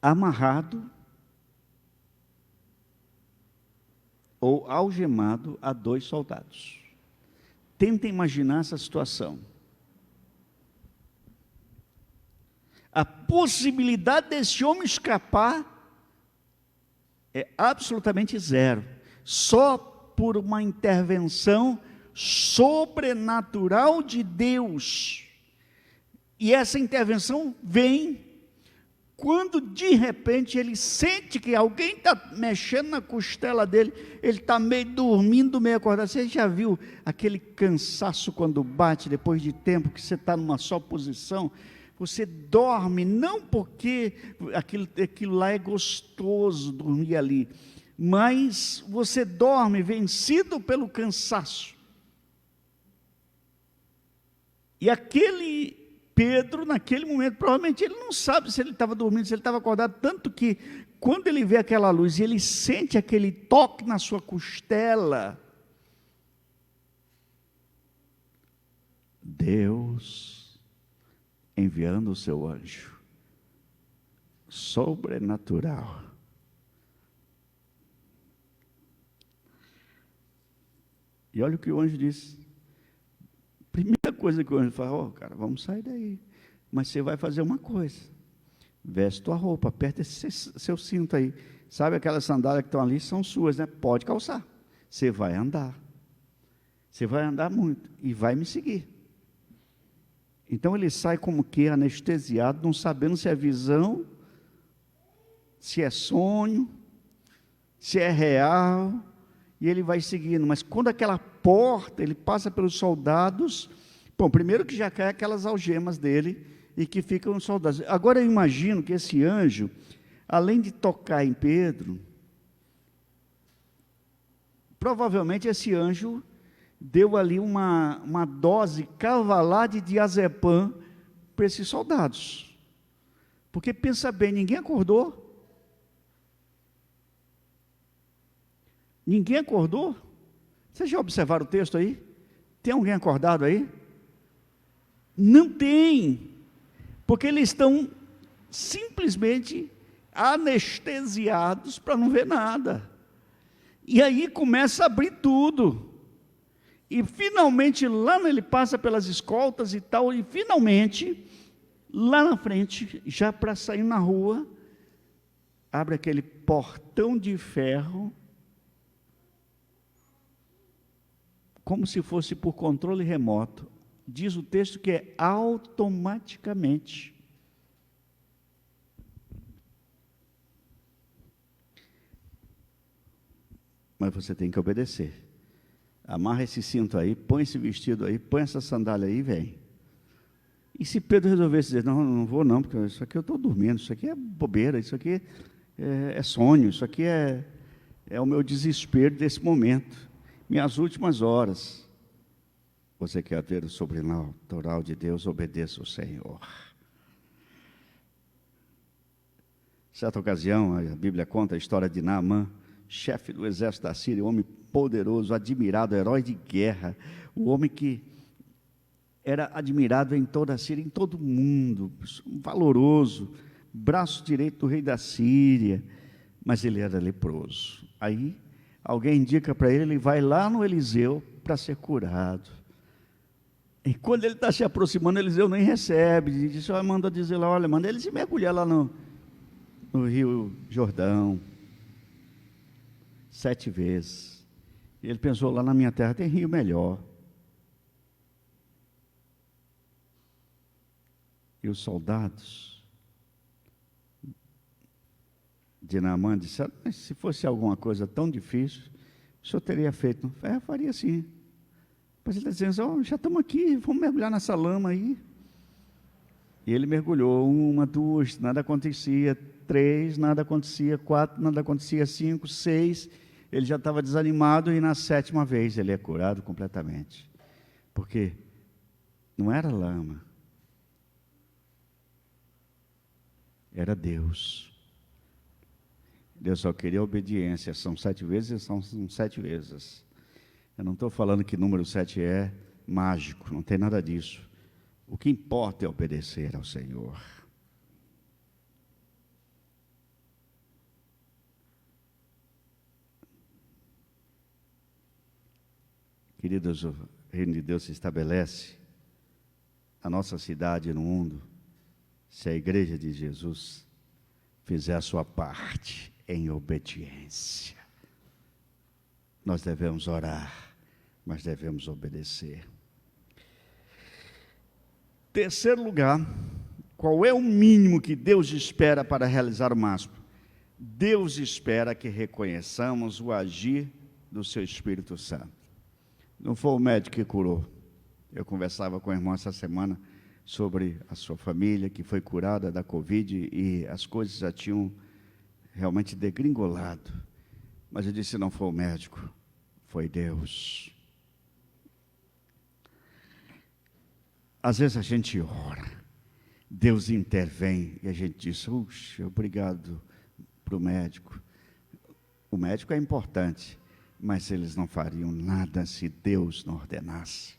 Amarrado ou algemado a 2 soldados. Tenta imaginar essa situação. A possibilidade desse homem escapar é absolutamente zero. Só por uma intervenção sobrenatural de Deus. E essa intervenção vem quando de repente ele sente que alguém está mexendo na costela dele, ele está meio dormindo, meio acordado. Você já viu aquele cansaço quando bate depois de tempo que você está numa só posição? Você dorme, não porque aquilo lá é gostoso dormir ali, mas você dorme vencido pelo cansaço. E aquele Pedro, naquele momento, provavelmente ele não sabe se ele estava dormindo, se ele estava acordado, tanto que quando ele vê aquela luz e ele sente aquele toque na sua costela, Deus enviando o seu anjo sobrenatural. E olha o que o anjo disse. Primeira coisa que o anjo fala: cara, vamos sair daí, mas você vai fazer uma coisa, veste tua roupa, aperta esse seu cinto aí, sabe aquelas sandálias que estão ali, são suas, né? Pode calçar, você vai andar muito, e vai me seguir. Então ele sai como que anestesiado, não sabendo se é visão, se é sonho, se é real, e ele vai seguindo. Mas quando aquela porta, ele passa pelos soldados, bom, primeiro que já cai aquelas algemas dele, e que ficam os soldados. Agora eu imagino que esse anjo, além de tocar em Pedro, provavelmente esse anjo deu ali uma dose cavalar de diazepam para esses soldados. Porque pensa bem, ninguém acordou. Ninguém acordou? Vocês já observaram o texto aí? Tem alguém acordado aí? Não tem, porque eles estão simplesmente anestesiados para não ver nada. E aí começa a abrir tudo. E finalmente lá ele passa pelas escoltas e tal, e finalmente, lá na frente, já para sair na rua, abre aquele portão de ferro, como se fosse por controle remoto. Diz o texto que é automaticamente. Mas você tem que obedecer. Amarra esse cinto aí, põe esse vestido aí, põe essa sandália aí e vem. E se Pedro resolvesse dizer: não vou não, porque isso aqui eu estou dormindo, isso aqui é bobeira, isso aqui é sonho, isso aqui é o meu desespero desse momento, minhas últimas horas. Você quer ver o sobrenatural de Deus? Obedeça ao Senhor. Certa ocasião, a Bíblia conta a história de Naamã, chefe do exército da Síria, um homem poderoso, admirado, herói de guerra, o homem que era admirado em toda a Síria, em todo o mundo, valoroso, braço direito do rei da Síria, mas ele era leproso. Aí alguém indica para ele, ele vai lá no Eliseu para ser curado. E quando ele está se aproximando, Eliseu nem recebe, e diz: manda dizer lá, olha, manda ele se mergulhar lá no rio Jordão 7 vezes. E ele pensou: lá na minha terra tem rio melhor. E os soldados de Naamã disseram: mas se fosse alguma coisa tão difícil, o senhor teria feito? Eu faria sim. Mas ele está dizendo: já estamos aqui, vamos mergulhar nessa lama aí. E ele mergulhou, 1, 2, nada acontecia, 3, nada acontecia, 4, nada acontecia, 5, 6, ele já estava desanimado, e na 7ª vez ele é curado completamente. Porque não era lama, era Deus. Deus só queria obediência. São 7 vezes, são 7 vezes. Eu não estou falando que número 7 é mágico, não tem nada disso. O que importa é obedecer ao Senhor. Queridos, o reino de Deus se estabelece, a nossa cidade no mundo, se a igreja de Jesus fizer a sua parte em obediência. Nós devemos orar, mas devemos obedecer. Terceiro lugar, Qual é o mínimo que Deus espera para realizar o máximo? Deus espera que reconheçamos o agir do seu Espírito Santo. Não foi o médico que curou. Eu conversava com o irmão essa semana sobre a sua família, que foi curada da Covid, e as coisas já tinham realmente degringolado. Mas eu disse, não foi o médico, foi Deus. Às vezes a gente ora, Deus intervém, e a gente diz, puxa, obrigado para o médico. O médico é importante, mas eles não fariam nada se Deus não ordenasse.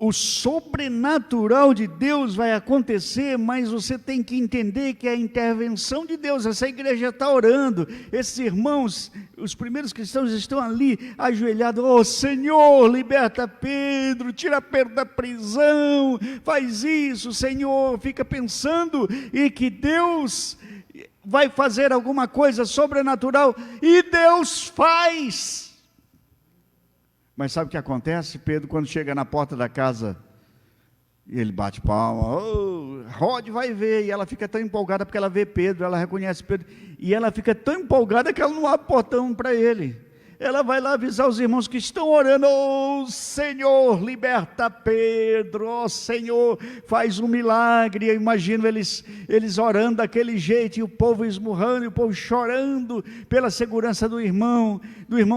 O sobrenatural de Deus vai acontecer, mas você tem que entender que é a intervenção de Deus. Essa igreja está orando, esses irmãos, os primeiros cristãos estão ali ajoelhados. Oh Senhor, liberta Pedro, tira Pedro da prisão, faz isso, Senhor. Fica pensando e que Deus vai fazer alguma coisa sobrenatural, e Deus faz. Mas sabe o que acontece? Pedro, quando chega na porta da casa, ele bate palma, oh, Rod vai ver, e ela fica tão empolgada porque ela vê Pedro, ela reconhece Pedro, e ela fica tão empolgada que ela não abre portão para ele. Ela vai lá avisar os irmãos que estão orando, oh Senhor, liberta Pedro, oh Senhor, faz um milagre. Eu imagino eles orando daquele jeito, e o povo esmurrando, e o povo chorando pela segurança do irmão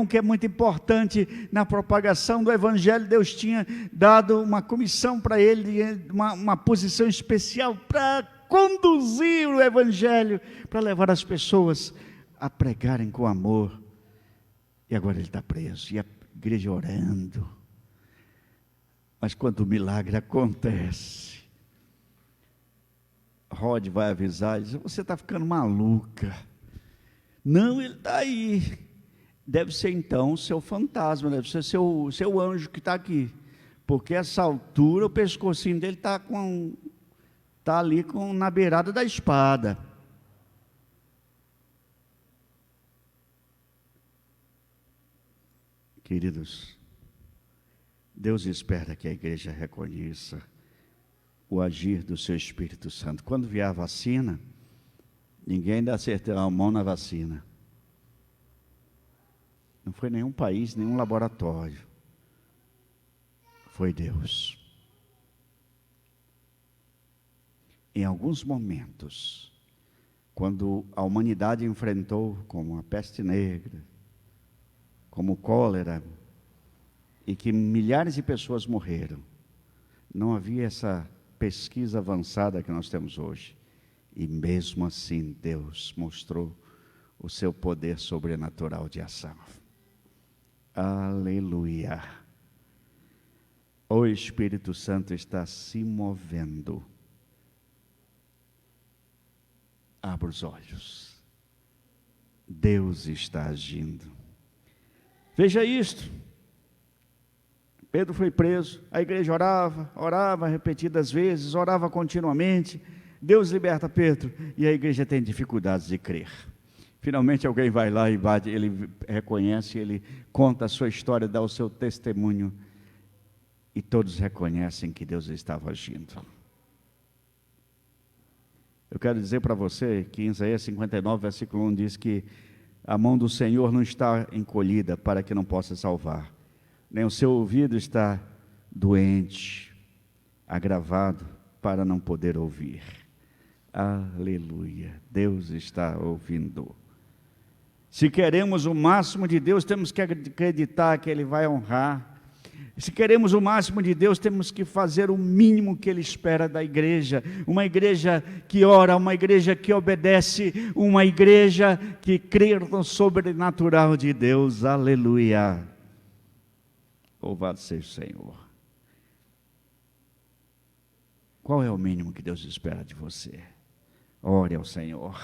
que é muito importante na propagação do Evangelho. Deus tinha dado uma comissão para ele, uma posição especial para conduzir o Evangelho, para levar as pessoas a pregarem com amor. E agora ele está preso, e a igreja orando. Mas quando o milagre acontece, Rod vai avisar e diz, você está ficando maluca. Não, ele está aí. Deve ser então o seu fantasma, deve ser seu anjo que está aqui. Porque essa altura o pescocinho dele está ali na beirada da espada. Queridos, Deus espera que a igreja reconheça o agir do seu Espírito Santo. Quando vier a vacina, ninguém ainda acertou a mão na vacina. Não foi nenhum país, nenhum laboratório. Foi Deus. Em alguns momentos, quando a humanidade enfrentou como a peste negra, como cólera, e que milhares de pessoas morreram, não havia essa pesquisa avançada que nós temos hoje, e mesmo assim Deus mostrou o seu poder sobrenatural de ação. Aleluia! O Espírito Santo está se movendo. Abra os olhos. Deus está agindo. Veja isto, Pedro foi preso, a igreja orava repetidas vezes, orava continuamente, Deus liberta Pedro, e a igreja tem dificuldades de crer. Finalmente alguém vai lá e bate, ele reconhece, ele conta a sua história, dá o seu testemunho, e todos reconhecem que Deus estava agindo. Eu quero dizer para você que em Isaías 59, versículo 1 diz que a mão do Senhor não está encolhida para que não possa salvar, nem o seu ouvido está doente, agravado para não poder ouvir. Aleluia, Deus está ouvindo. Se queremos o máximo de Deus, temos que acreditar que Ele vai honrar. Se queremos o máximo de Deus, temos que fazer o mínimo que Ele espera da igreja. Uma igreja que ora, uma igreja que obedece, uma igreja que crê no sobrenatural de Deus. Aleluia! Louvado seja o Senhor. Qual é o mínimo que Deus espera de você? Ore ao Senhor,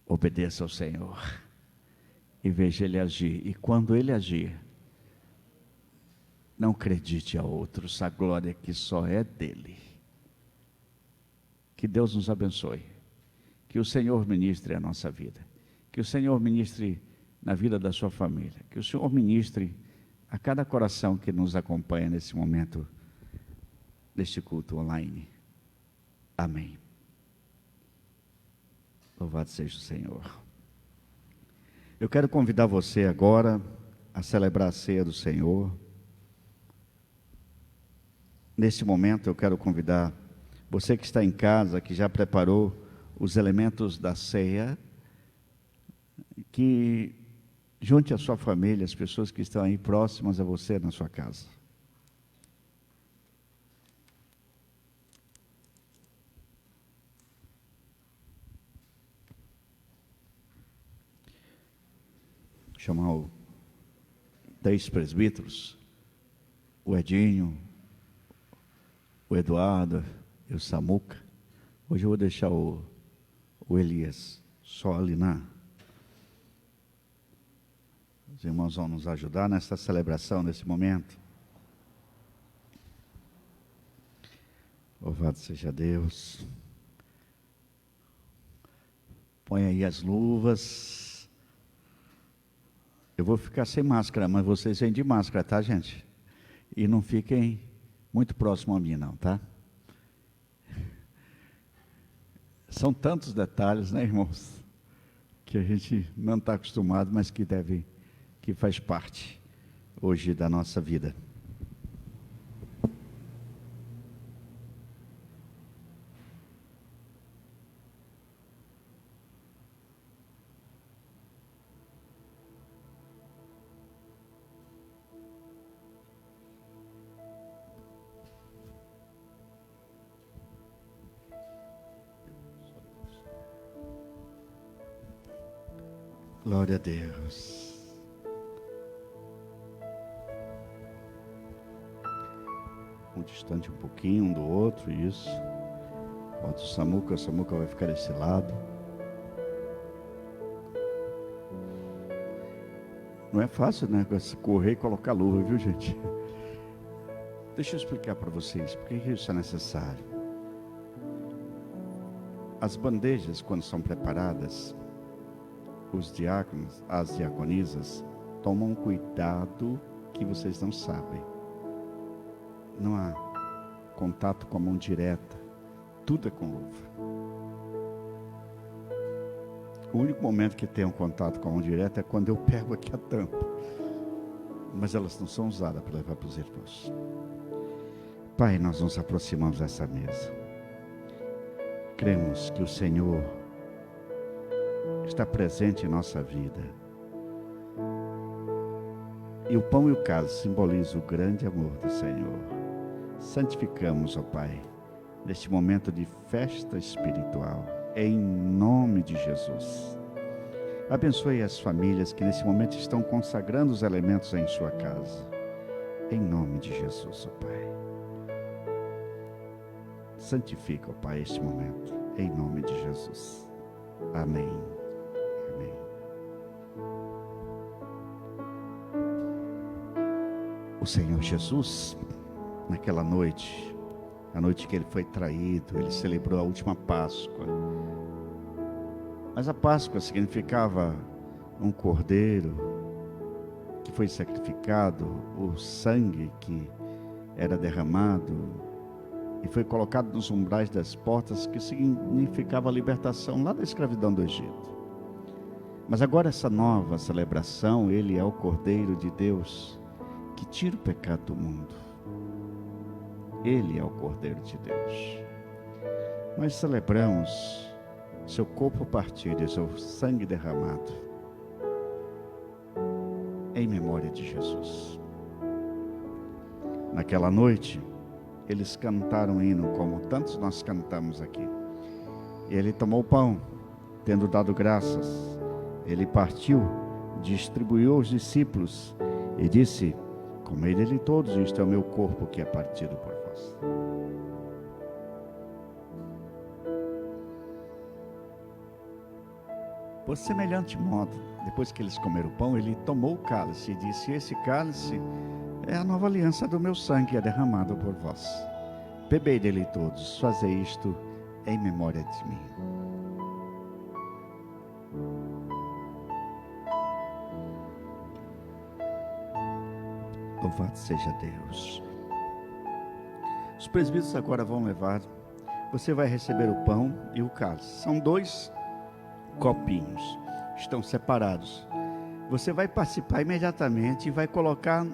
obedeça ao Senhor, e veja Ele agir. E quando Ele agir, não acredite a outros, a glória que só é dEle. Que Deus nos abençoe, que o Senhor ministre a nossa vida, que o Senhor ministre na vida da sua família, que o Senhor ministre a cada coração que nos acompanha nesse momento, deste culto online. Amém. Louvado seja o Senhor. Eu quero convidar você agora a celebrar a ceia do Senhor. Neste momento eu quero convidar você que está em casa, que já preparou os elementos da ceia, que junte a sua família, as pessoas que estão aí próximas a você na sua casa. Chamar os 3 presbíteros, o Edinho, o Eduardo e o Samuca. Hoje eu vou deixar o Elias só ali Os irmãos vão nos ajudar nessa celebração, nesse momento. Louvado seja Deus. Põe aí as luvas. Eu vou ficar sem máscara, mas vocês vêm de máscara, tá, gente? E não fiquem muito próximo a mim, não, tá? São tantos detalhes, né, irmãos? Que a gente não está acostumado, mas que faz parte hoje da nossa vida. Glória a Deus. Um distante um pouquinho um do outro, isso. Bota o Samuca vai ficar desse lado. Não é fácil, né? Correr e colocar luva, viu, gente? Deixa eu explicar para vocês por que isso é necessário. As bandejas, quando são preparadas, os diáconos, as diaconisas, tomam cuidado que vocês não sabem. Não há contato com a mão direta, tudo é com luva. O único momento que tem um contato com a mão direta é quando eu pego aqui a tampa. Mas elas não são usadas para levar para os irmãos. Pai, nós nos aproximamos dessa mesa. Cremos que o Senhor está presente em nossa vida. E o pão e o cálice simbolizam o grande amor do Senhor. Santificamos, ó Pai, neste momento de festa espiritual, em nome de Jesus. Abençoe as famílias que nesse momento estão consagrando os elementos em sua casa. Em nome de Jesus, ó Pai. Santifica, ó Pai, este momento, em nome de Jesus. Amém. Amém. O Senhor Jesus, naquela noite, a noite que ele foi traído, ele celebrou a última Páscoa. Mas a Páscoa significava um cordeiro que foi sacrificado, o sangue que era derramado e foi colocado nos umbrais das portas, que significava a libertação lá da escravidão do Egito. Mas agora essa nova celebração, ele é o Cordeiro de Deus que tira o pecado do mundo. Ele é o Cordeiro de Deus. Nós celebramos seu corpo partido e seu sangue derramado em memória de Jesus. Naquela noite, eles cantaram um hino, como tantos nós cantamos aqui. Ele tomou o pão, tendo dado graças, ele partiu, distribuiu aos discípulos e disse: comei dele todos, isto é o meu corpo que é partido por vós. Por semelhante modo, depois que eles comeram o pão, ele tomou o cálice e disse: esse cálice é a nova aliança do meu sangue, é derramado por vós. Bebei dele todos, fazei isto em memória de mim. Louvado seja Deus. Os presbíteros agora vão levar você vai receber o pão e o cálice. São 2 copinhos, estão separados. Você vai participar imediatamente e vai colocar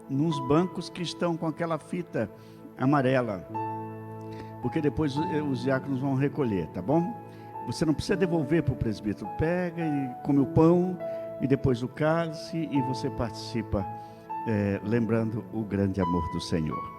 nos bancos que estão com aquela fita amarela, porque depois os diáconos vão recolher, tá bom? Você não precisa devolver para o presbítero, pega e come o pão e depois o cálice, e você participa, lembrando o grande amor do Senhor.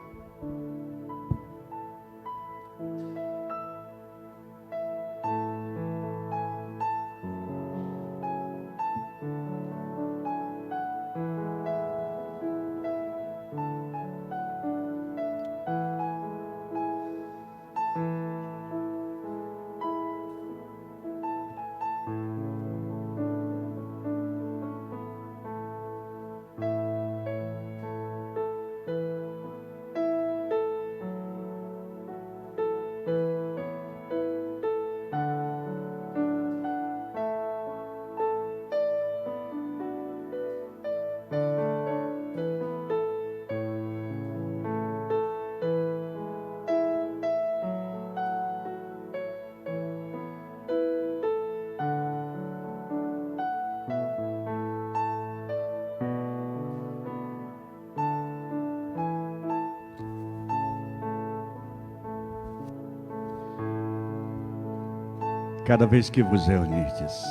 Cada vez que vos reunirdes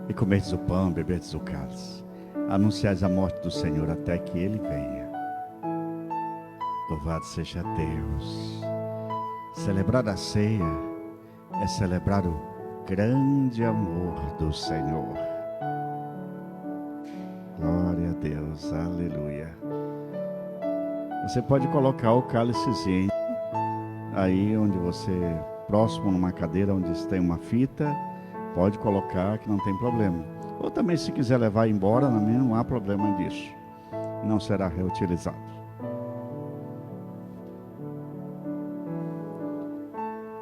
e comerdes o pão, beberdes o cálice, anunciais a morte do Senhor até que Ele venha. Louvado seja Deus. Celebrar a ceia é celebrar o grande amor do Senhor. Glória a Deus, aleluia. Você pode colocar o cálicezinho aí onde você, próximo numa cadeira onde tem uma fita, pode colocar, que não tem problema. Ou também, se quiser levar embora, não há problema disso, não será reutilizado.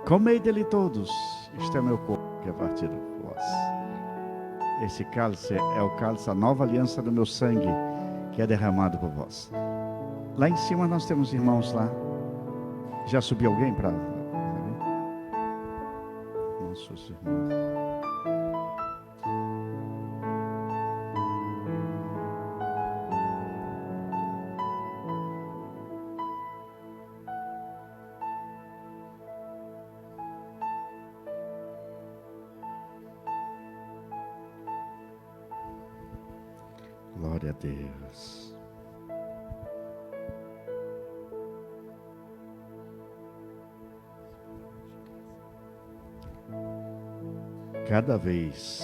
Comei dele todos, este é meu corpo que é partido por vós. Esse cálice é o cálice, a nova aliança do meu sangue, que é derramado por vós. Lá em cima nós temos irmãos lá. Já subiu alguém para... Nossos irmãos. Glória a Deus. Cada vez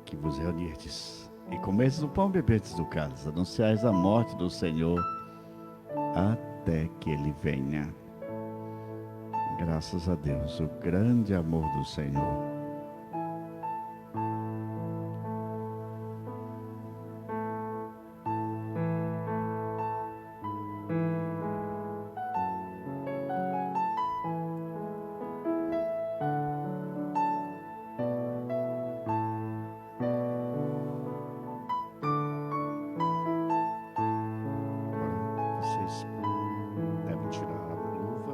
que vos reunirdes e comerdes o pão e beberdes do cálice, anunciais a morte do Senhor até que Ele venha. Graças a Deus, o grande amor do Senhor. Vocês devem tirar a luva.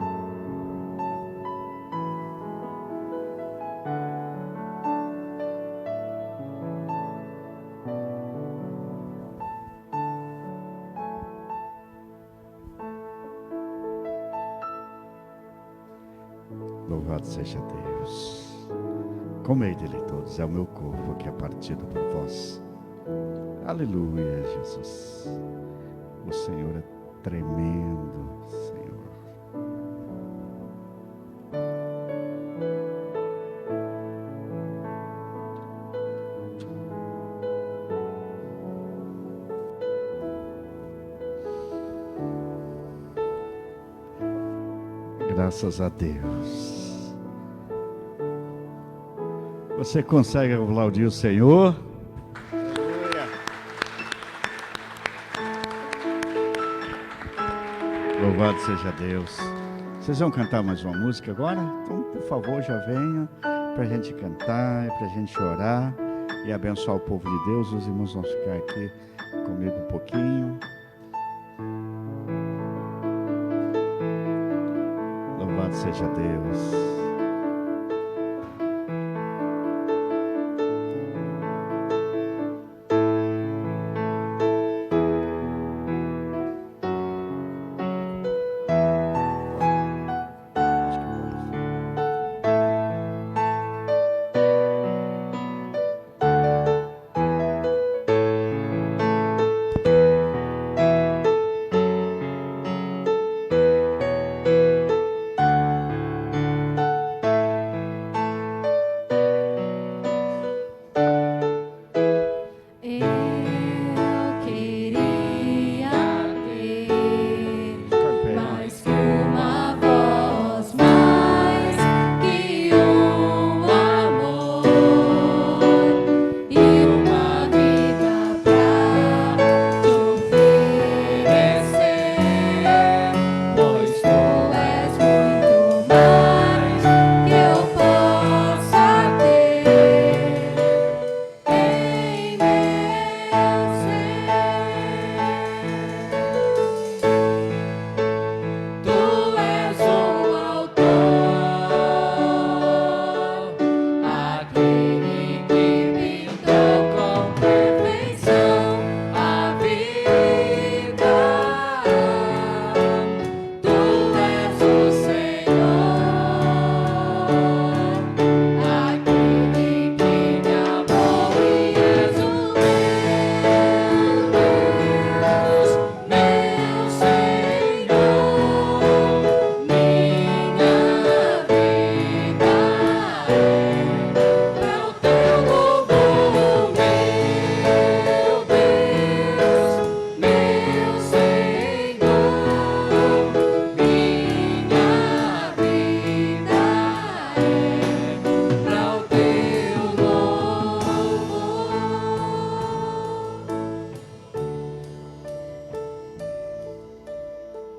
Louvado seja Deus. Comei dele todos, é o meu corpo que é partido por vós. Aleluia, Jesus. O Senhor é tremendo, Senhor. Graças a Deus. Você consegue aplaudir o Senhor? Louvado seja Deus. Vocês vão cantar mais uma música agora? Então, por favor, já venham para a gente cantar, para a gente orar e abençoar o povo de Deus. Os irmãos vão ficar aqui comigo um pouquinho. Louvado seja Deus.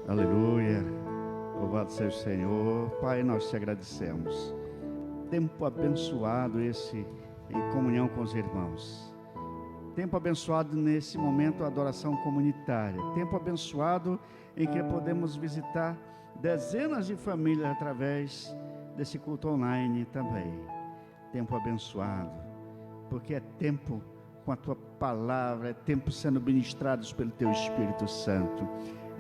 Aleluia, louvado seja o Senhor. Pai, nós te agradecemos. Tempo abençoado esse em comunhão com os irmãos. Tempo abençoado nesse momento, adoração comunitária. Tempo abençoado em que podemos visitar dezenas de famílias através desse culto online também. Tempo abençoado, porque é tempo com a tua palavra, é tempo sendo ministrados pelo teu Espírito Santo.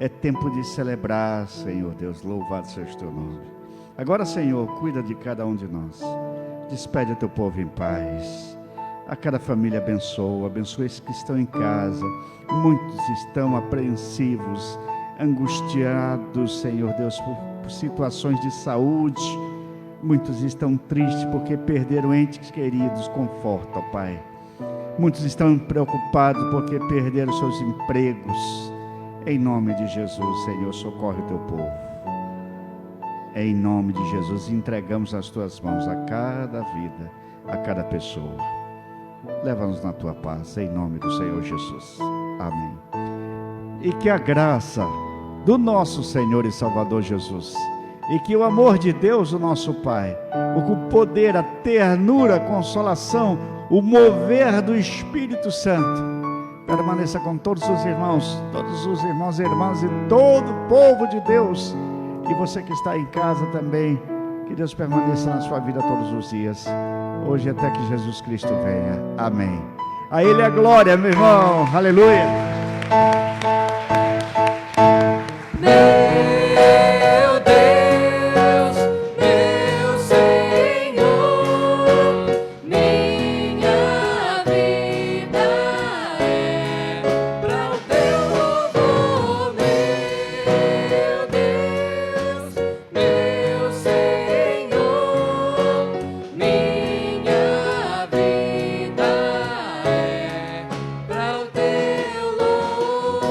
É tempo de celebrar, Senhor Deus, louvado seja o teu nome. Agora, Senhor, cuida de cada um de nós. Despede o teu povo em paz. A cada família abençoa esses que estão em casa. Muitos estão apreensivos, angustiados, Senhor Deus, por situações de saúde. Muitos estão tristes porque perderam entes queridos. Conforta, Pai. Muitos estão preocupados porque perderam seus empregos. Em nome de Jesus, Senhor, socorre o teu povo. Em nome de Jesus, entregamos as tuas mãos a cada vida, a cada pessoa. Leva-nos na tua paz, em nome do Senhor Jesus. Amém. E que a graça do nosso Senhor e Salvador Jesus, e que o amor de Deus, o nosso Pai, o poder, a ternura, a consolação, o mover do Espírito Santo, permaneça com todos os irmãos e irmãs e todo o povo de Deus. E você que está em casa também, que Deus permaneça na sua vida todos os dias, hoje até que Jesus Cristo venha. Amém. A Ele a glória, meu irmão. Aleluia. Meu Deus, meu Senhor, minha vida é pra o teu louvor. Meu Deus, meu Senhor, minha vida é pra o teu louvor.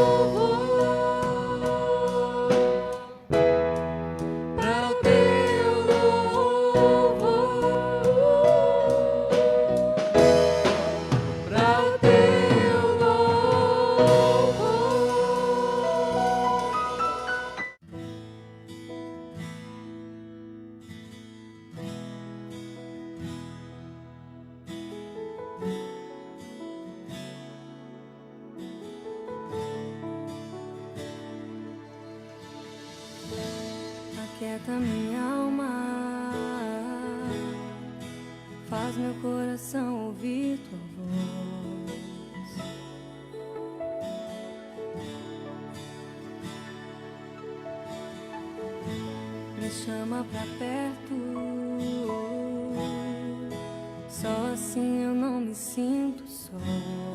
Aquieta minha alma, faz meu coração ouvir tua voz. Me chama pra perto, só assim eu não me sinto só.